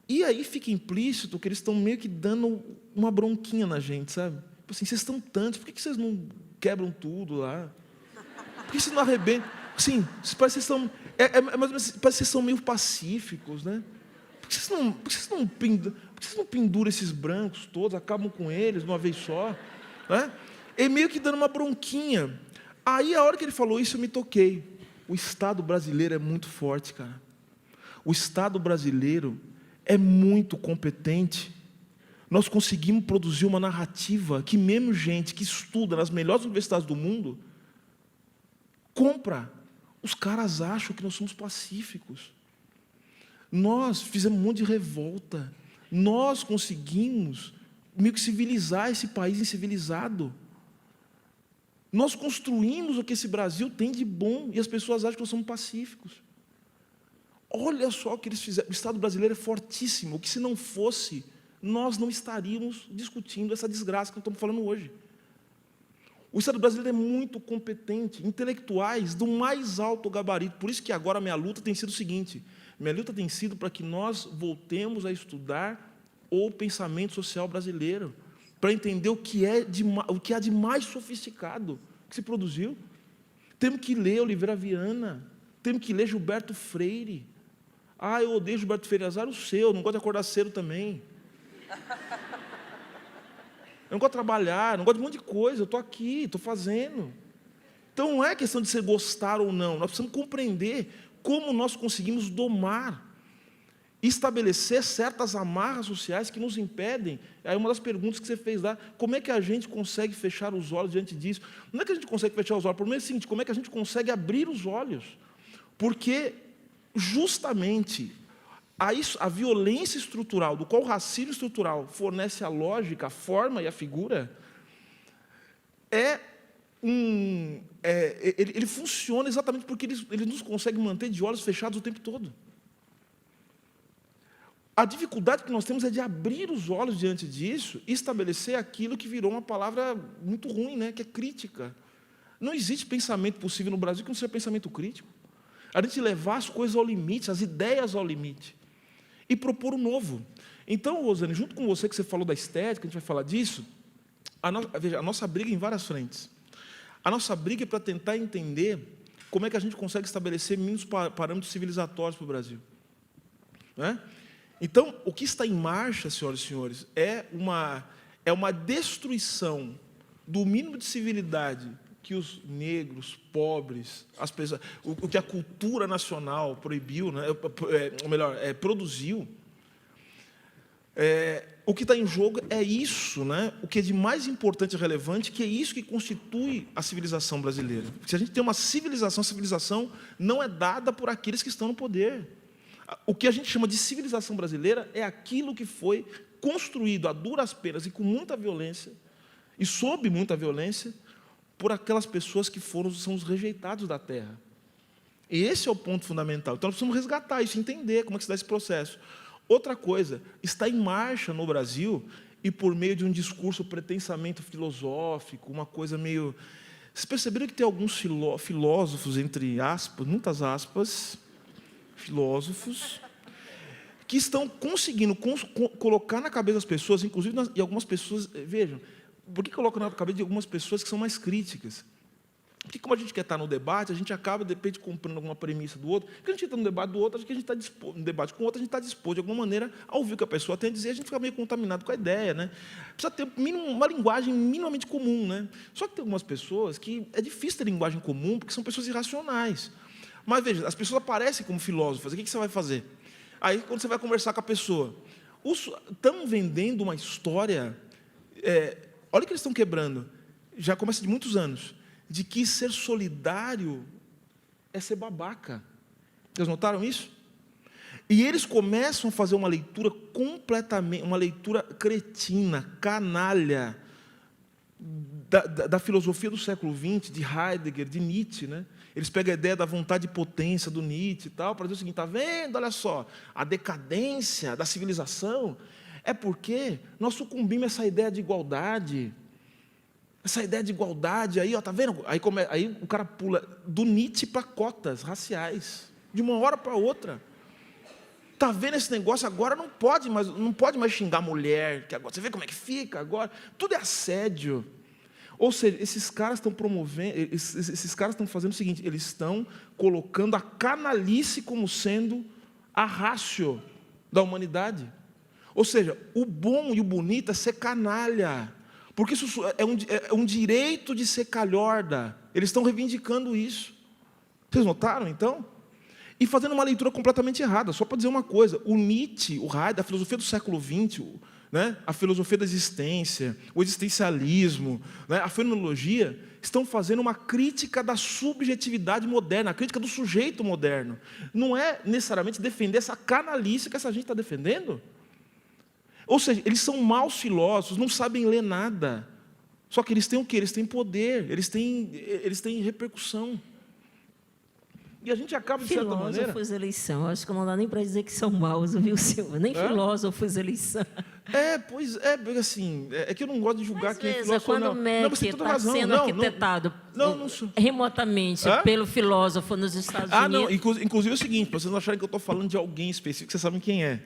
E aí fica implícito que eles estão meio que dando uma bronquinha na gente, sabe? Tipo assim, vocês estão tantos, por que vocês não quebram tudo lá? Por que vocês não arrebentam? Assim, parece que vocês estão... mais ou menos, parece que vocês são meio pacíficos, né? Por que vocês não penduram esses brancos todos, acabam com eles de uma vez só? Né? E meio que dando uma bronquinha. Aí, a hora que ele falou isso, eu me toquei. O Estado brasileiro é muito forte, cara. O Estado brasileiro é muito competente. Nós conseguimos produzir uma narrativa que mesmo gente que estuda nas melhores universidades do mundo compra. Os caras acham que nós somos pacíficos. Nós fizemos um monte de revolta. Nós conseguimos meio que civilizar esse país incivilizado. Nós construímos o que esse Brasil tem de bom e as pessoas acham que nós somos pacíficos. Olha só o que eles fizeram. O Estado brasileiro é fortíssimo. O que se não fosse, nós não estaríamos discutindo essa desgraça que nós estamos falando hoje. O Estado brasileiro é muito competente, intelectuais do mais alto gabarito. Por isso que agora a minha luta tem sido o seguinte: minha luta tem sido para que nós voltemos a estudar o pensamento social brasileiro, para entender o que há de mais sofisticado que se produziu. Temos que ler Oliveira Viana, temos que ler Gilberto Freire. Ah, eu odeio Gilberto Freire, azar o seu, não gosto de acordar cedo também. Eu não gosto de trabalhar, não gosto de um monte de coisa, eu estou aqui, estou fazendo. Então, não é questão de você gostar ou não, nós precisamos compreender como nós conseguimos domar, estabelecer certas amarras sociais que nos impedem. Aí uma das perguntas que você fez lá, como é que a gente consegue fechar os olhos diante disso? Não é que a gente consegue fechar os olhos, o problema é o seguinte: como é que a gente consegue abrir os olhos? Porque, justamente, a violência estrutural, do qual o racismo estrutural fornece a lógica, a forma e a figura, ele funciona exatamente porque ele nos consegue manter de olhos fechados o tempo todo. A dificuldade que nós temos é de abrir os olhos diante disso e estabelecer aquilo que virou uma palavra muito ruim, né, que é crítica. Não existe pensamento possível no Brasil que não seja pensamento crítico. A gente levar as coisas ao limite, as ideias ao limite, e propor o novo. Então, Rosane, junto com você que você falou da estética, a gente vai falar disso, veja, a nossa briga é em várias frentes. A nossa briga é para tentar entender como é que a gente consegue estabelecer mínimos parâmetros civilizatórios para o Brasil. Né? Então, o que está em marcha, senhoras e senhores, é uma destruição do mínimo de civilidade que os negros, pobres, as pessoas, o que a cultura nacional proibiu, né, ou melhor, produziu. O que está em jogo é isso, né? O que é de mais importante e relevante, que é isso que constitui a civilização brasileira. Se a gente tem uma civilização, a civilização não é dada por aqueles que estão no poder. O que a gente chama de civilização brasileira é aquilo que foi construído a duras penas e com muita violência, e sob muita violência, por aquelas pessoas que são os rejeitados da terra. E esse é o ponto fundamental. Então, nós precisamos resgatar isso, entender como é que se dá esse processo. Outra coisa, está em marcha no Brasil, e por meio de um discurso pretensamente filosófico, uma coisa meio... Vocês perceberam que tem alguns filósofos, entre aspas, muitas aspas, filósofos, que estão conseguindo colocar na cabeça das pessoas, inclusive, e algumas pessoas... Vejam, por que colocam na cabeça de algumas pessoas que são mais críticas? Porque, como a gente quer estar no debate, a gente acaba, de repente, comprando alguma premissa do outro. Porque a gente está no debate do outro, acho que a gente está disposto, no debate com o outro, a gente está disposto, de alguma maneira, a ouvir o que a pessoa tem a dizer, a gente fica meio contaminado com a ideia. Né? Precisa ter uma linguagem minimamente comum. Né? Só que tem algumas pessoas que é difícil ter linguagem comum, porque são pessoas irracionais. Mas, veja, as pessoas aparecem como filósofas. O que você vai fazer? Aí, quando você vai conversar com a pessoa, estão vendendo uma história... olha o que eles estão quebrando. Já começa de muitos anos. De que ser solidário é ser babaca. Vocês notaram isso? E eles começam a fazer uma leitura completamente, uma leitura cretina, canalha, da filosofia do século XX, de Heidegger, de Nietzsche, né? Eles pegam a ideia da vontade de potência do Nietzsche e tal, para dizer o seguinte, está vendo, olha só, a decadência da civilização é porque nós sucumbimos a essa ideia de igualdade. Essa ideia de igualdade aí, ó, tá vendo? Aí o cara pula do Nietzsche para cotas raciais, de uma hora para outra. Tá vendo esse negócio? Agora não pode mais xingar mulher, que agora você vê como é que fica agora. Tudo é assédio. Ou seja, esses caras estão promovendo, esses caras estão fazendo o seguinte, eles estão colocando a canalice como sendo a ratio da humanidade. Ou seja, o bom e o bonito é ser canalha, porque isso é um direito de ser calhorda. Eles estão reivindicando isso. Vocês notaram, então? E fazendo uma leitura completamente errada. Só para dizer uma coisa, o Nietzsche, o Heidegger, a filosofia do século XX, né, a filosofia da existência, o existencialismo, né, a fenomenologia, estão fazendo uma crítica da subjetividade moderna, a crítica do sujeito moderno. Não é necessariamente defender essa canalice que essa gente está defendendo. Ou seja, eles são maus filósofos, não sabem ler nada. Só que eles têm o quê? Eles têm poder, eles têm repercussão. E a gente acaba, de certa maneira...
Filósofos eleição, acho que não dá nem para dizer que são maus, viu, Silvia? Nem filósofos eleição.
Pois é, porque assim, é que eu não gosto de julgar quem é filósofo ou não.
Quando o MEC está sendo arquitetado remotamente pelo filósofo nos Estados Unidos...
Inclusive é o seguinte, para vocês não acharem que eu estou falando de alguém específico, vocês sabem quem é.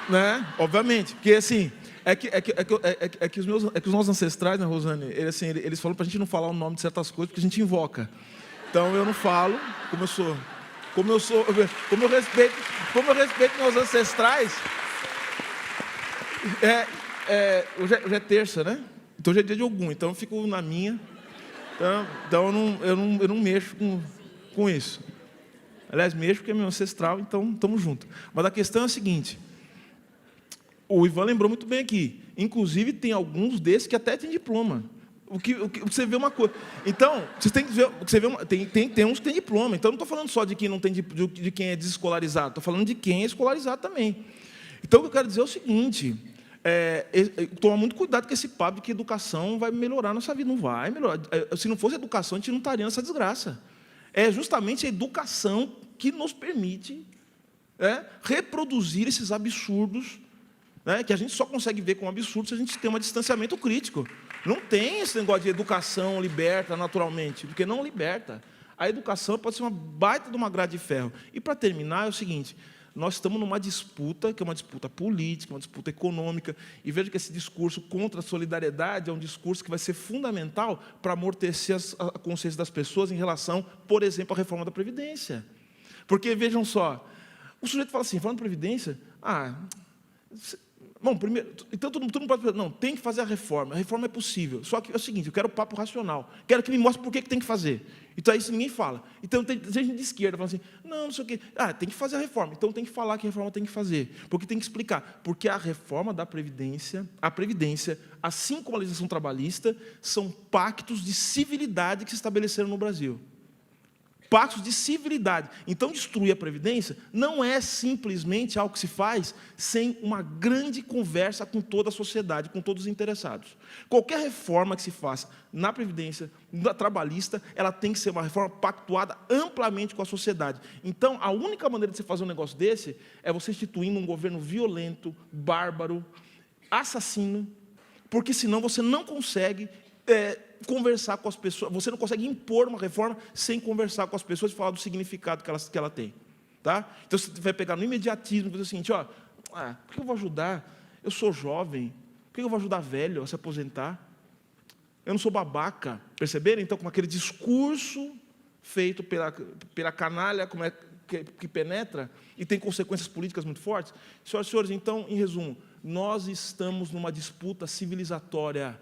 Né? Obviamente, porque assim... É que os nossos ancestrais, né, Rosane, eles falam para a gente não falar o nome de certas coisas, porque a gente invoca. Então eu não falo, como eu respeito meus ancestrais. Hoje é terça, né? Então hoje é dia de Ogum, então eu fico na minha. Então eu não mexo com isso. Aliás, mexo porque é meu ancestral, então estamos juntos. Mas a questão é a seguinte: o Ivan lembrou muito bem aqui. Inclusive, tem alguns desses que até têm diploma. O que você vê uma coisa. Então, vocês têm que ver. Tem uns que têm diploma. Então, não estou falando só de quem não tem de quem é desescolarizado. Estou falando de quem é escolarizado também. Então, o que eu quero dizer é o seguinte: toma muito cuidado com esse papo de que educação vai melhorar a nossa vida. Não vai melhorar. Se não fosse educação, a gente não estaria nessa desgraça. É justamente a educação que nos permite reproduzir esses absurdos, né, que a gente só consegue ver como absurdo se a gente tem um distanciamento crítico. Não tem esse negócio de educação liberta naturalmente, porque não liberta. A educação pode ser uma baita de uma grade de ferro. E, para terminar, é o seguinte: nós estamos numa disputa, que é uma disputa política, uma disputa econômica, e veja que esse discurso contra a solidariedade é um discurso que vai ser fundamental para amortecer a consciência das pessoas em relação, por exemplo, à reforma da Previdência. Porque, vejam só, o sujeito fala assim, falando de Previdência, bom, primeiro, então todo mundo pode dizer, não, tem que fazer a reforma é possível. Só que é o seguinte, eu quero o papo racional, quero que me mostre por que tem que fazer. Então, isso ninguém fala. Então, tem gente de esquerda falando assim, não sei o quê, tem que fazer a reforma, então tem que falar que a reforma tem que fazer, porque tem que explicar, porque a reforma da Previdência, assim como a legislação trabalhista, são pactos de civilidade que se estabeleceram no Brasil. Pactos de civilidade. Então, destruir a Previdência não é simplesmente algo que se faz sem uma grande conversa com toda a sociedade, com todos os interessados. Qualquer reforma que se faça na Previdência, na trabalhista, ela tem que ser uma reforma pactuada amplamente com a sociedade. Então, a única maneira de você fazer um negócio desse é você instituindo um governo violento, bárbaro, assassino, porque senão você não consegue conversar com as pessoas, você não consegue impor uma reforma sem conversar com as pessoas e falar do significado que ela tem. Tá? Então, você vai pegar no imediatismo e dizer o seguinte, por que eu vou ajudar? Eu sou jovem, por que eu vou ajudar velho a se aposentar? Eu não sou babaca, perceberam? Então, com aquele discurso feito pela canalha, como é que penetra, e tem consequências políticas muito fortes. Senhoras e senhores, então, em resumo, nós estamos numa disputa civilizatória.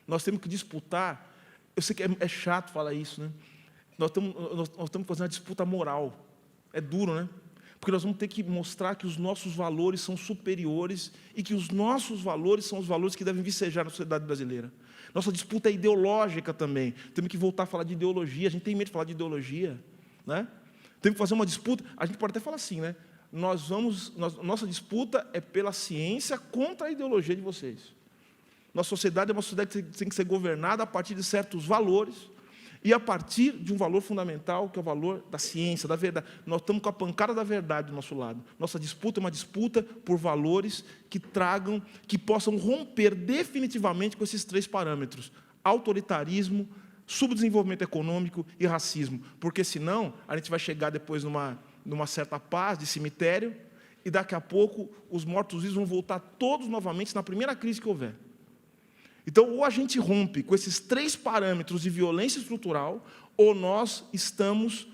Nós temos que disputar, eu sei que é chato falar isso, né? Nós estamos fazendo uma disputa moral. É duro, né? Porque nós vamos ter que mostrar que os nossos valores são superiores e que os nossos valores são os valores que devem vicejar na sociedade brasileira. Nossa disputa é ideológica também. Temos que voltar a falar de ideologia. A gente tem medo de falar de ideologia, né? Temos que fazer uma disputa. A gente pode até falar assim, né? Nossa disputa é pela ciência contra a ideologia de vocês. Nossa sociedade é uma sociedade que tem que ser governada a partir de certos valores e a partir de um valor fundamental, que é o valor da ciência, da verdade. Nós estamos com a pancada da verdade do nosso lado. Nossa disputa é uma disputa por valores que possam romper definitivamente com esses 3 parâmetros: autoritarismo, subdesenvolvimento econômico e racismo. Porque, senão, a gente vai chegar depois numa certa paz de cemitério e, daqui a pouco, os mortos-vivos vão voltar todos novamente na primeira crise que houver. Então, ou a gente rompe com esses 3 parâmetros de violência estrutural, ou nós estamos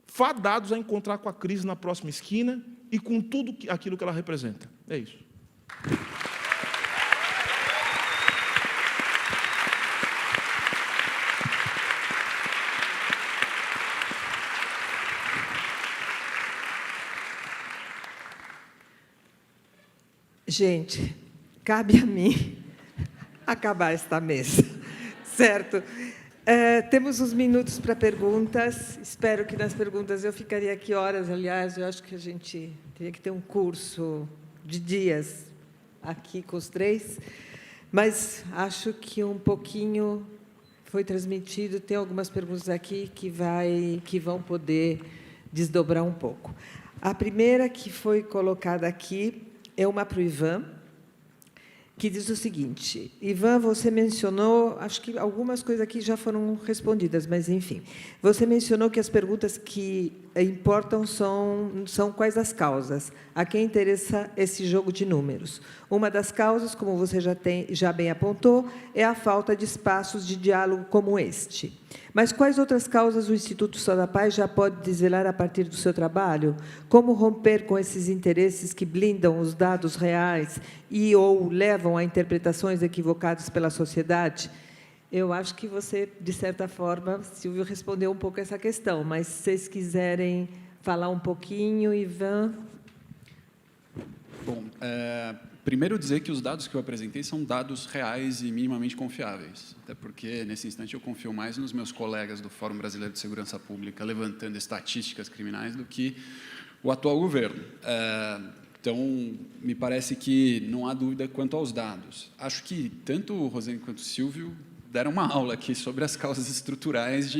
fadados a encontrar com a crise na próxima esquina e com tudo aquilo que ela representa. É isso.
Gente, cabe a mim acabar esta mesa, certo? Temos uns minutos para perguntas. Espero que nas perguntas eu ficaria aqui horas. Aliás, eu acho que a gente teria que ter um curso de dias aqui com os 3, mas acho que um pouquinho foi transmitido. Tem algumas perguntas aqui que vão poder desdobrar um pouco. A primeira que foi colocada aqui é uma para o Ivan, que diz o seguinte: Ivan, você mencionou, acho que algumas coisas aqui já foram respondidas, mas, enfim, você mencionou que as perguntas que importam são quais as causas, a quem interessa esse jogo de números. Uma das causas, como você já bem apontou, é a falta de espaços de diálogo como este. Mas quais outras causas o Instituto Sol da Paz já pode desvelar a partir do seu trabalho? Como romper com esses interesses que blindam os dados reais e ou levam a interpretações equivocadas pela sociedade? Eu acho que você, de certa forma, Silvio, respondeu um pouco essa questão, mas se vocês quiserem falar um pouquinho, Ivan.
Bom, primeiro dizer que os dados que eu apresentei são dados reais e minimamente confiáveis, até porque, nesse instante, eu confio mais nos meus colegas do Fórum Brasileiro de Segurança Pública levantando estatísticas criminais do que o atual governo. Então, me parece que não há dúvida quanto aos dados. Acho que tanto o Rosane quanto o Silvio deram uma aula aqui sobre as causas estruturais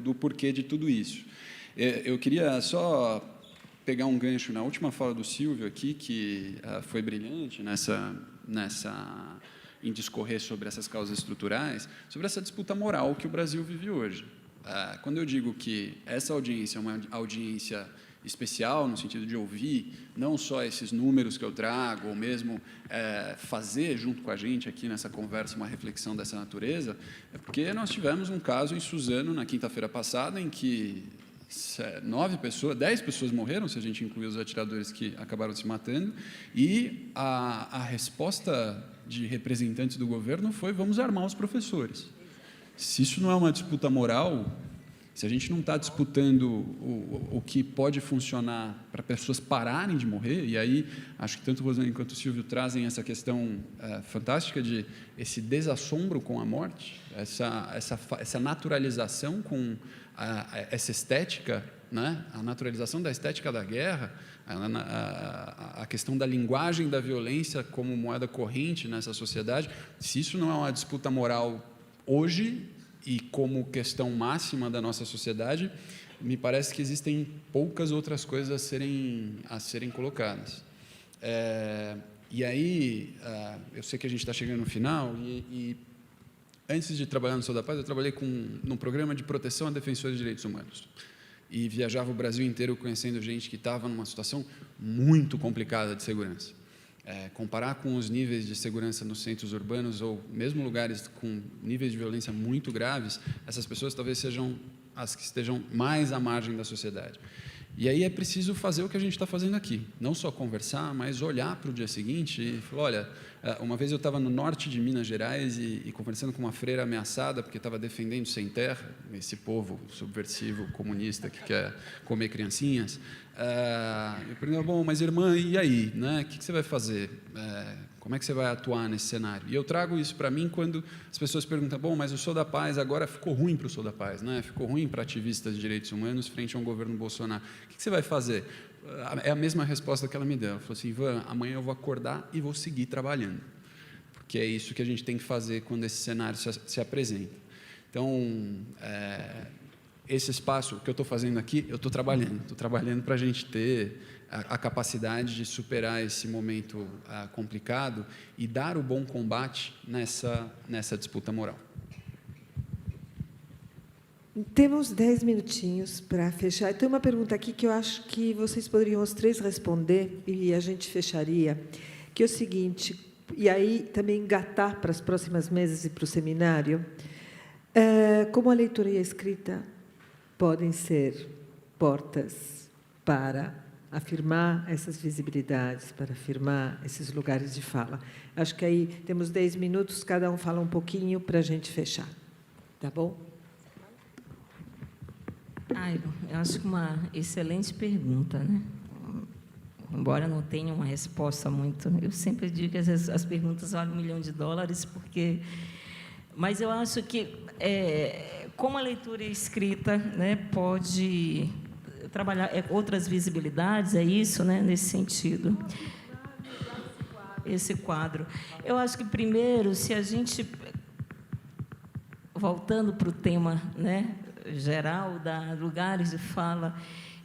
do porquê de tudo isso. Eu queria só pegar um gancho na última fala do Silvio aqui, que foi brilhante em discorrer sobre essas causas estruturais, sobre essa disputa moral que o Brasil vive hoje. Quando eu digo que essa audiência é uma audiência especial, no sentido de ouvir não só esses números que eu trago, ou mesmo fazer junto com a gente aqui nessa conversa uma reflexão dessa natureza, é porque nós tivemos um caso em Suzano, na quinta-feira passada, em que 10 pessoas morreram, se a gente incluir os atiradores que acabaram se matando, e a resposta de representantes do governo foi: vamos armar os professores. Se isso não é uma disputa moral, se a gente não está disputando o que pode funcionar para pessoas pararem de morrer, e aí acho que tanto o Rosane quanto o Silvio trazem essa questão fantástica de esse desassombro com a morte, essa naturalização com essa estética, né? A naturalização da estética da guerra, a questão da linguagem da violência como moeda corrente nessa sociedade. Se isso não é uma disputa moral hoje, e como questão máxima da nossa sociedade, me parece que existem poucas outras coisas a serem colocadas. E aí, eu sei que a gente está chegando no final, e antes de trabalhar no Sol da Paz, eu trabalhei num programa de proteção a defensores de direitos humanos. E viajava o Brasil inteiro conhecendo gente que estava numa situação muito complicada de segurança. Comparar com os níveis de segurança nos centros urbanos ou mesmo lugares com níveis de violência muito graves, essas pessoas talvez sejam as que estejam mais à margem da sociedade. E aí é preciso fazer o que a gente está fazendo aqui, não só conversar, mas olhar para o dia seguinte e falar: olha, uma vez eu estava no norte de Minas Gerais e conversando com uma freira ameaçada porque estava defendendo sem terra, esse povo subversivo, comunista que quer comer criancinhas. Eu perguntei: bom, mas irmã, e aí? Né? O que você vai fazer? Como é que você vai atuar nesse cenário? E eu trago isso para mim quando as pessoas perguntam: bom, mas o Sol da Paz agora ficou ruim para o Sol da Paz, né? Ficou ruim para ativistas de direitos humanos frente a um governo Bolsonaro. O que você vai fazer? É a mesma resposta que ela me deu. Ela falou assim: Ivan, amanhã eu vou acordar e vou seguir trabalhando. que é isso que a gente tem que fazer quando esse cenário se apresenta. Então, esse espaço que eu estou fazendo aqui, eu estou trabalhando para a gente ter a capacidade de superar esse momento complicado e dar o bom combate nessa disputa moral.
Temos 10 minutinhos para fechar. Tem uma pergunta aqui que eu acho que vocês poderiam os três responder e a gente fecharia, que é o seguinte, e aí também engatar para as próximas mesas e para o seminário, como a leitura e a escrita podem ser portas para afirmar essas visibilidades, para afirmar esses lugares de fala. Acho que aí temos 10 minutos, cada um fala um pouquinho para a gente fechar. Tá bom?
Eu acho que uma excelente pergunta, né? Embora não tenha uma resposta muito... Eu sempre digo que as perguntas valem $1 milhão, porque... Mas eu acho que, como a leitura e escrita, né, pode trabalhar outras visibilidades, é isso, né, nesse sentido. Esse quadro. Eu acho que, primeiro, se a gente... Voltando para o tema, né, geral, da lugares de fala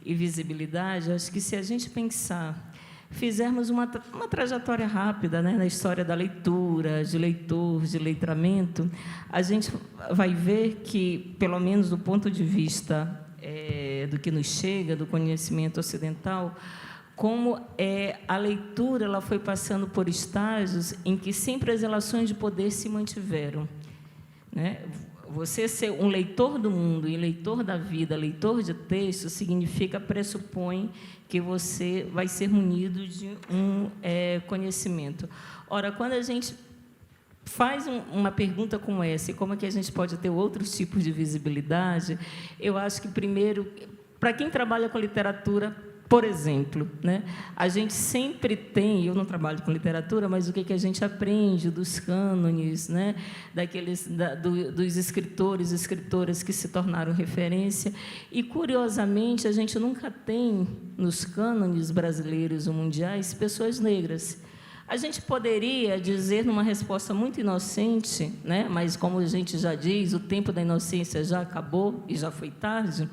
e visibilidade, acho que, se a gente pensar... Fizermos uma trajetória rápida, né, na história da leitura, de leitor, de letramento, a gente vai ver que, pelo menos do ponto de vista do que nos chega, do conhecimento ocidental, como a leitura ela foi passando por estágios em que sempre as relações de poder se mantiveram, né? Você ser um leitor do mundo e leitor da vida, leitor de texto, pressupõe que você vai ser munido de um conhecimento. Ora, quando a gente faz uma pergunta como essa, e como é que a gente pode ter outros tipos de visibilidade, eu acho que, primeiro, para quem trabalha com literatura, por exemplo, né, a gente sempre tem, eu não trabalho com literatura, mas o que a gente aprende dos cânones, né, dos escritores e escritoras que se tornaram referência, e, curiosamente, a gente nunca tem, nos cânones brasileiros ou mundiais, pessoas negras. A gente poderia dizer, numa resposta muito inocente, né, mas, como a gente já diz, o tempo da inocência já acabou e já foi tarde,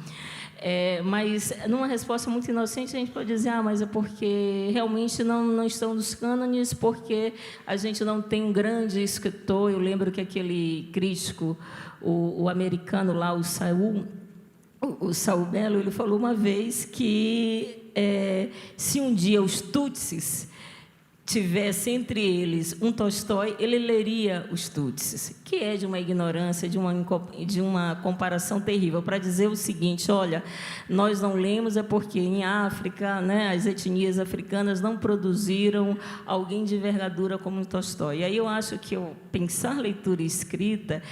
mas, numa resposta muito inocente, a gente pode dizer, mas é porque realmente não estão nos cânones, porque a gente não tem um grande escritor. Eu lembro que aquele crítico, o americano lá, o Saul Bellow, ele falou uma vez que se um dia os Tutsis tivesse entre eles um Tolstói, ele leria os Tutsis, que é de uma ignorância, de uma comparação terrível, para dizer o seguinte: olha, nós não lemos é porque em África, né, as etnias africanas não produziram alguém de envergadura como Tolstói. E aí eu acho que pensar leitura e escrita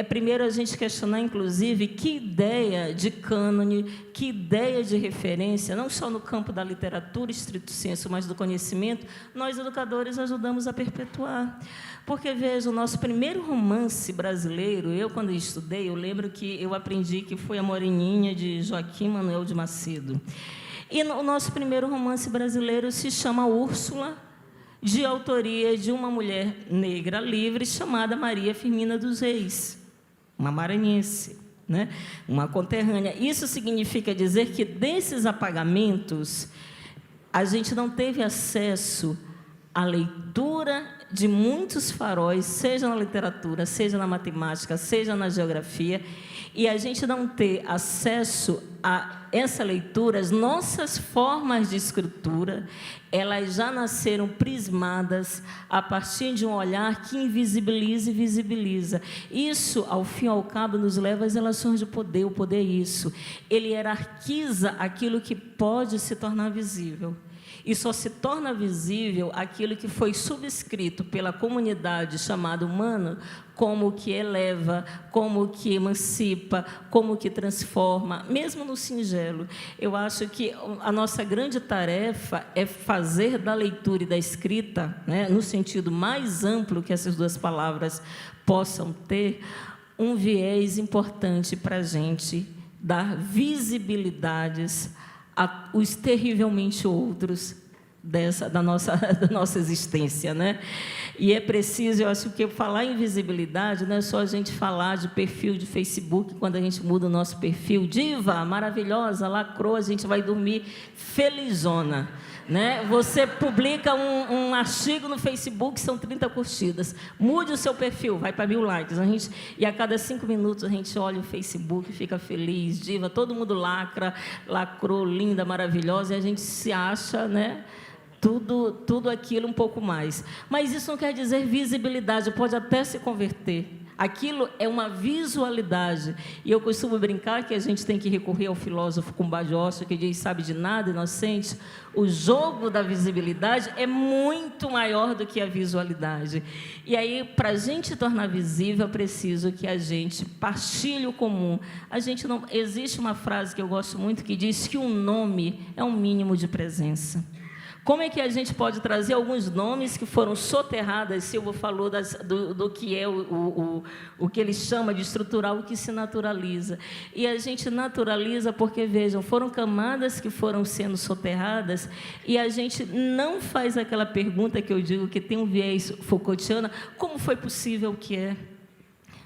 primeiro a gente questionar, inclusive, que ideia de cânone, que ideia de referência, não só no campo da literatura, estrito sensu, mas do conhecimento, nós, educadores, ajudamos a perpetuar. Porque, veja, o nosso primeiro romance brasileiro, quando estudei, eu lembro que eu aprendi que foi A Moreninha, de Joaquim Manuel de Macedo. E o nosso primeiro romance brasileiro se chama Úrsula, de autoria de uma mulher negra livre chamada Maria Firmina dos Reis, uma maranhense, né? Uma conterrânea. Isso significa dizer que, desses apagamentos, a gente não teve acesso à leitura de muitos faróis, seja na literatura, seja na matemática, seja na geografia, e a gente não ter acesso a essa leitura, as nossas formas de escritura, elas já nasceram prismadas a partir de um olhar que invisibiliza e visibiliza. Isso, ao fim e ao cabo, nos leva às relações de poder. O poder é isso. Ele hierarquiza aquilo que pode se tornar visível. E só se torna visível aquilo que foi subscrito pela comunidade chamada humano como que eleva, como que emancipa, como que transforma, mesmo no singelo. Eu acho que a nossa grande tarefa é fazer da leitura e da escrita, né, no sentido mais amplo que essas duas palavras possam ter, um viés importante para a gente dar visibilidades os terrivelmente outros da nossa existência, né? E é preciso, eu acho que falar em visibilidade não é só a gente falar de perfil de Facebook, quando a gente muda o nosso perfil, diva, maravilhosa, lacrou, a gente vai dormir felizona. Né? Você publica um artigo no Facebook, são 30 curtidas. Mude o seu perfil, vai para 1000 likes. E a cada 5 minutos a gente olha o Facebook, fica feliz, diva, todo mundo lacrou, linda, maravilhosa, e a gente se acha, né? Tudo aquilo um pouco mais. Mas isso não quer dizer visibilidade, pode até se converter. Aquilo é uma visualidade. E eu costumo brincar que a gente tem que recorrer ao filósofo Kumbajosso, que diz, sabe de nada, inocente. O jogo da visibilidade é muito maior do que a visualidade. E aí, para a gente tornar visível, é preciso que a gente partilhe o comum. Existe uma frase que eu gosto muito que diz que um nome é um mínimo de presença. Como é que a gente pode trazer alguns nomes que foram soterrados? Silvio falou do que é o que ele chama de estrutural, o que se naturaliza. E a gente naturaliza porque, vejam, foram camadas que foram sendo soterradas e a gente não faz aquela pergunta que eu digo que tem um viés Foucaultiano, como foi possível o que é?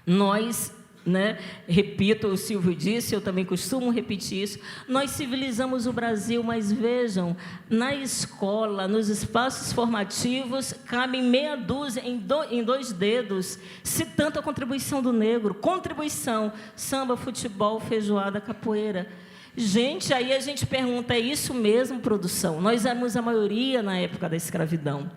Nós... Né? Repito, o Silvio disse, eu também costumo repetir isso, nós civilizamos o Brasil, mas vejam, na escola, nos espaços formativos, cabem meia dúzia, em 2 dedos, citando a contribuição do negro, contribuição, samba, futebol, feijoada, capoeira. Gente, aí a gente pergunta, é isso mesmo, produção? Nós éramos a maioria na época da escravidão.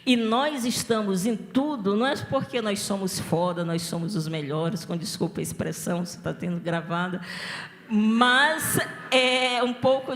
E nós estamos em tudo, não é porque nós somos foda, nós somos os melhores, com desculpa a expressão, você está tendo gravada, mas é um pouco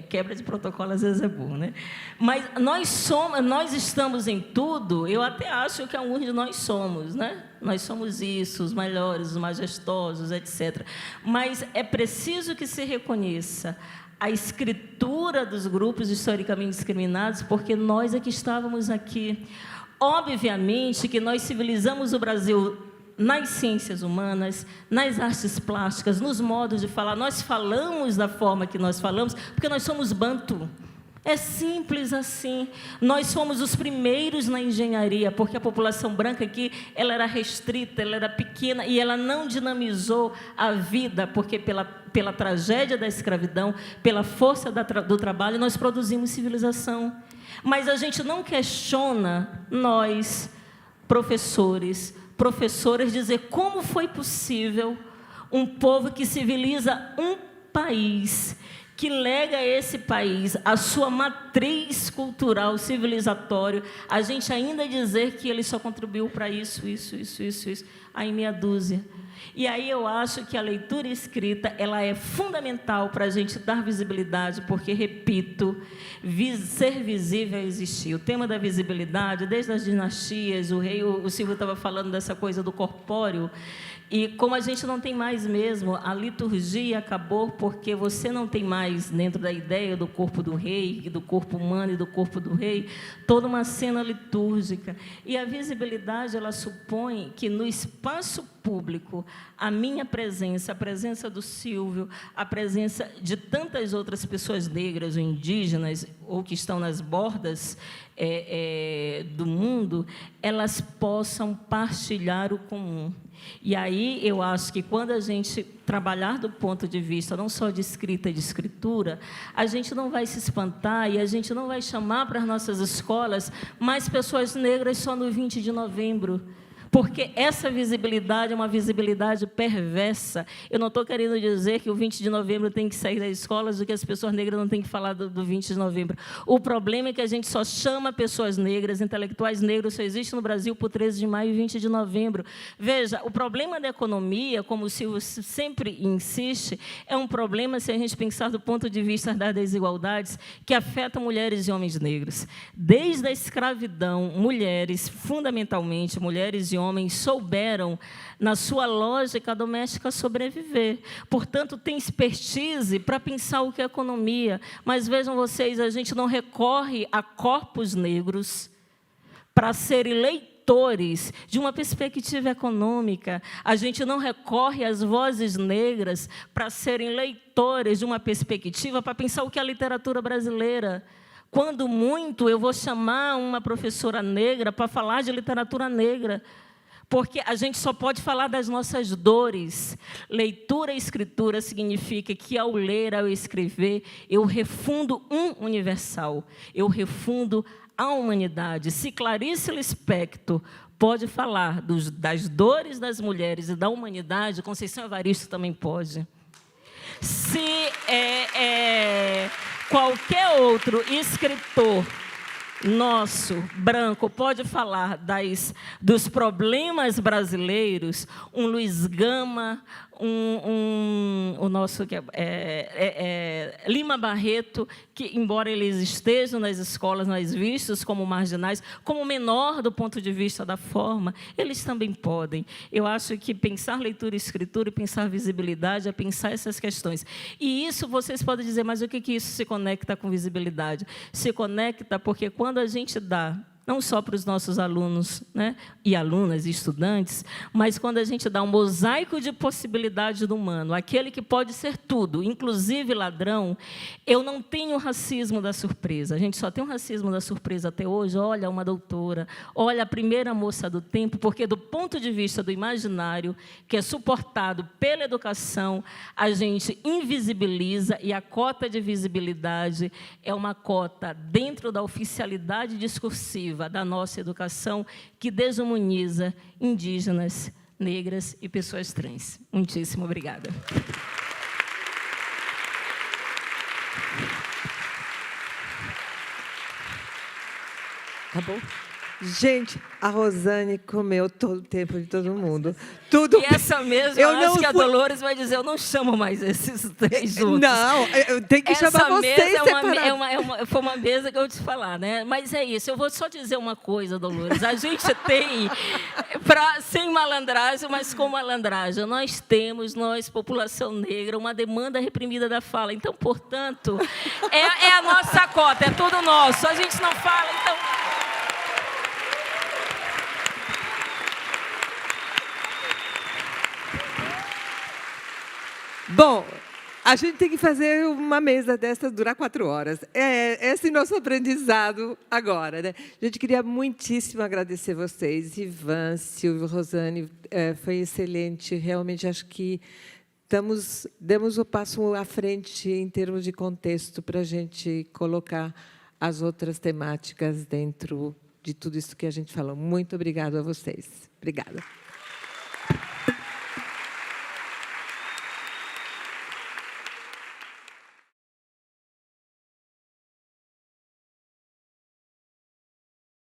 quebra de protocolo, às vezes é bom, né? Mas nós estamos em tudo, eu até acho que alguns de nós somos, né? Nós somos isso, os melhores, os majestosos, etc. Mas é preciso que se reconheça a escritura dos grupos historicamente discriminados, porque nós é que estávamos aqui. Obviamente que nós civilizamos o Brasil nas ciências humanas, nas artes plásticas, nos modos de falar. Nós falamos da forma que nós falamos, porque nós somos bantu. É simples assim. Nós fomos os primeiros na engenharia, porque a população branca aqui ela era restrita, ela era pequena, e ela não dinamizou a vida, porque pela tragédia da escravidão, pela força do trabalho, nós produzimos civilização. Mas a gente não questiona, nós, professores, professoras, dizer como foi possível um povo que civiliza um país, que lega a esse país a sua matriz cultural, civilizatório, a gente ainda dizer que ele só contribuiu para isso, aí meia dúzia. E aí eu acho que a leitura escrita ela é fundamental para a gente dar visibilidade, porque, repito, ser visível é existir. O tema da visibilidade, desde as dinastias, o Silvio estava falando dessa coisa do corpóreo, e como a gente não tem mais mesmo, a liturgia acabou porque você não tem mais, dentro da ideia do corpo do rei, do corpo humano e do corpo do rei, toda uma cena litúrgica. E a visibilidade, ela supõe que no espaço público, a minha presença, a presença do Silvio, a presença de tantas outras pessoas negras ou indígenas, ou que estão nas bordas do mundo, elas possam partilhar o comum. E aí eu acho que quando a gente trabalhar do ponto de vista não só de escrita e de escritura, a gente não vai se espantar e a gente não vai chamar para as nossas escolas mais pessoas negras só no 20 de novembro. Porque essa visibilidade é uma visibilidade perversa. Eu não estou querendo dizer que o 20 de novembro tem que sair das escolas, ou que as pessoas negras não têm que falar do 20 de novembro. O problema é que a gente só chama pessoas negras, intelectuais negros, só existe no Brasil por 13 de maio e 20 de novembro. Veja, o problema da economia, como o Silvio sempre insiste, é um problema, se a gente pensar do ponto de vista das desigualdades, que afeta mulheres e homens negros. Desde a escravidão, mulheres, fundamentalmente, mulheres e homens souberam, na sua lógica doméstica, sobreviver. Portanto, tem expertise para pensar o que é economia. Mas, vejam vocês, a gente não recorre a corpos negros para serem leitores de uma perspectiva econômica. A gente não recorre às vozes negras para serem leitores de uma perspectiva para pensar o que é a literatura brasileira. Quando muito, eu vou chamar uma professora negra para falar de literatura negra, porque a gente só pode falar das nossas dores. Leitura e escritura significa que, ao ler, ao escrever, eu refundo um universal, eu refundo a humanidade. Se Clarice Lispector pode falar das dores das mulheres e da humanidade, Conceição Evaristo também pode. Se qualquer outro escritor nosso, branco, pode falar dos problemas brasileiros, um Luiz Gama, o nosso Lima Barreto, que, embora eles estejam nas escolas, nós vistos como marginais, como menor do ponto de vista da forma, eles também podem. Eu acho que pensar leitura e escritura e pensar visibilidade é pensar essas questões. E isso vocês podem dizer, mas o que isso se conecta com visibilidade? Se conecta porque quando a gente dá, não só para os nossos alunos, né, e alunas e estudantes, mas quando a gente dá um mosaico de possibilidade do humano, aquele que pode ser tudo, inclusive ladrão, eu não tenho racismo da surpresa. A gente só tem um racismo da surpresa até hoje. Olha uma doutora, olha a primeira moça do tempo, porque do ponto de vista do imaginário, que é suportado pela educação, a gente invisibiliza, e a cota de visibilidade é uma cota dentro da oficialidade discursiva da nossa educação, que desumaniza indígenas, negras e pessoas trans. Muitíssimo obrigada.
Acabou? Gente, a Rosane comeu todo o tempo de todo mundo. Tudo.
E essa mesma, eu acho que a Dolores vai dizer, eu não chamo mais esses três juntos.
Não, eu tenho que chamar vocês separados.
Foi uma mesa que eu te falar, né? Mas é isso, eu vou só dizer uma coisa, Dolores. A gente tem, sem malandragem, mas com malandragem, nós temos, população negra, uma demanda reprimida da fala. Então, portanto, é a nossa cota, é tudo nosso. A gente não fala, então...
Bom, a gente tem que fazer uma mesa dessa durar 4 horas. É esse nosso aprendizado agora, né? A gente queria muitíssimo agradecer vocês, Ivan, Silvio, Rosane, foi excelente. Realmente acho que demos o passo à frente em termos de contexto para a gente colocar as outras temáticas dentro de tudo isso que a gente falou. Muito obrigada a vocês. Obrigada.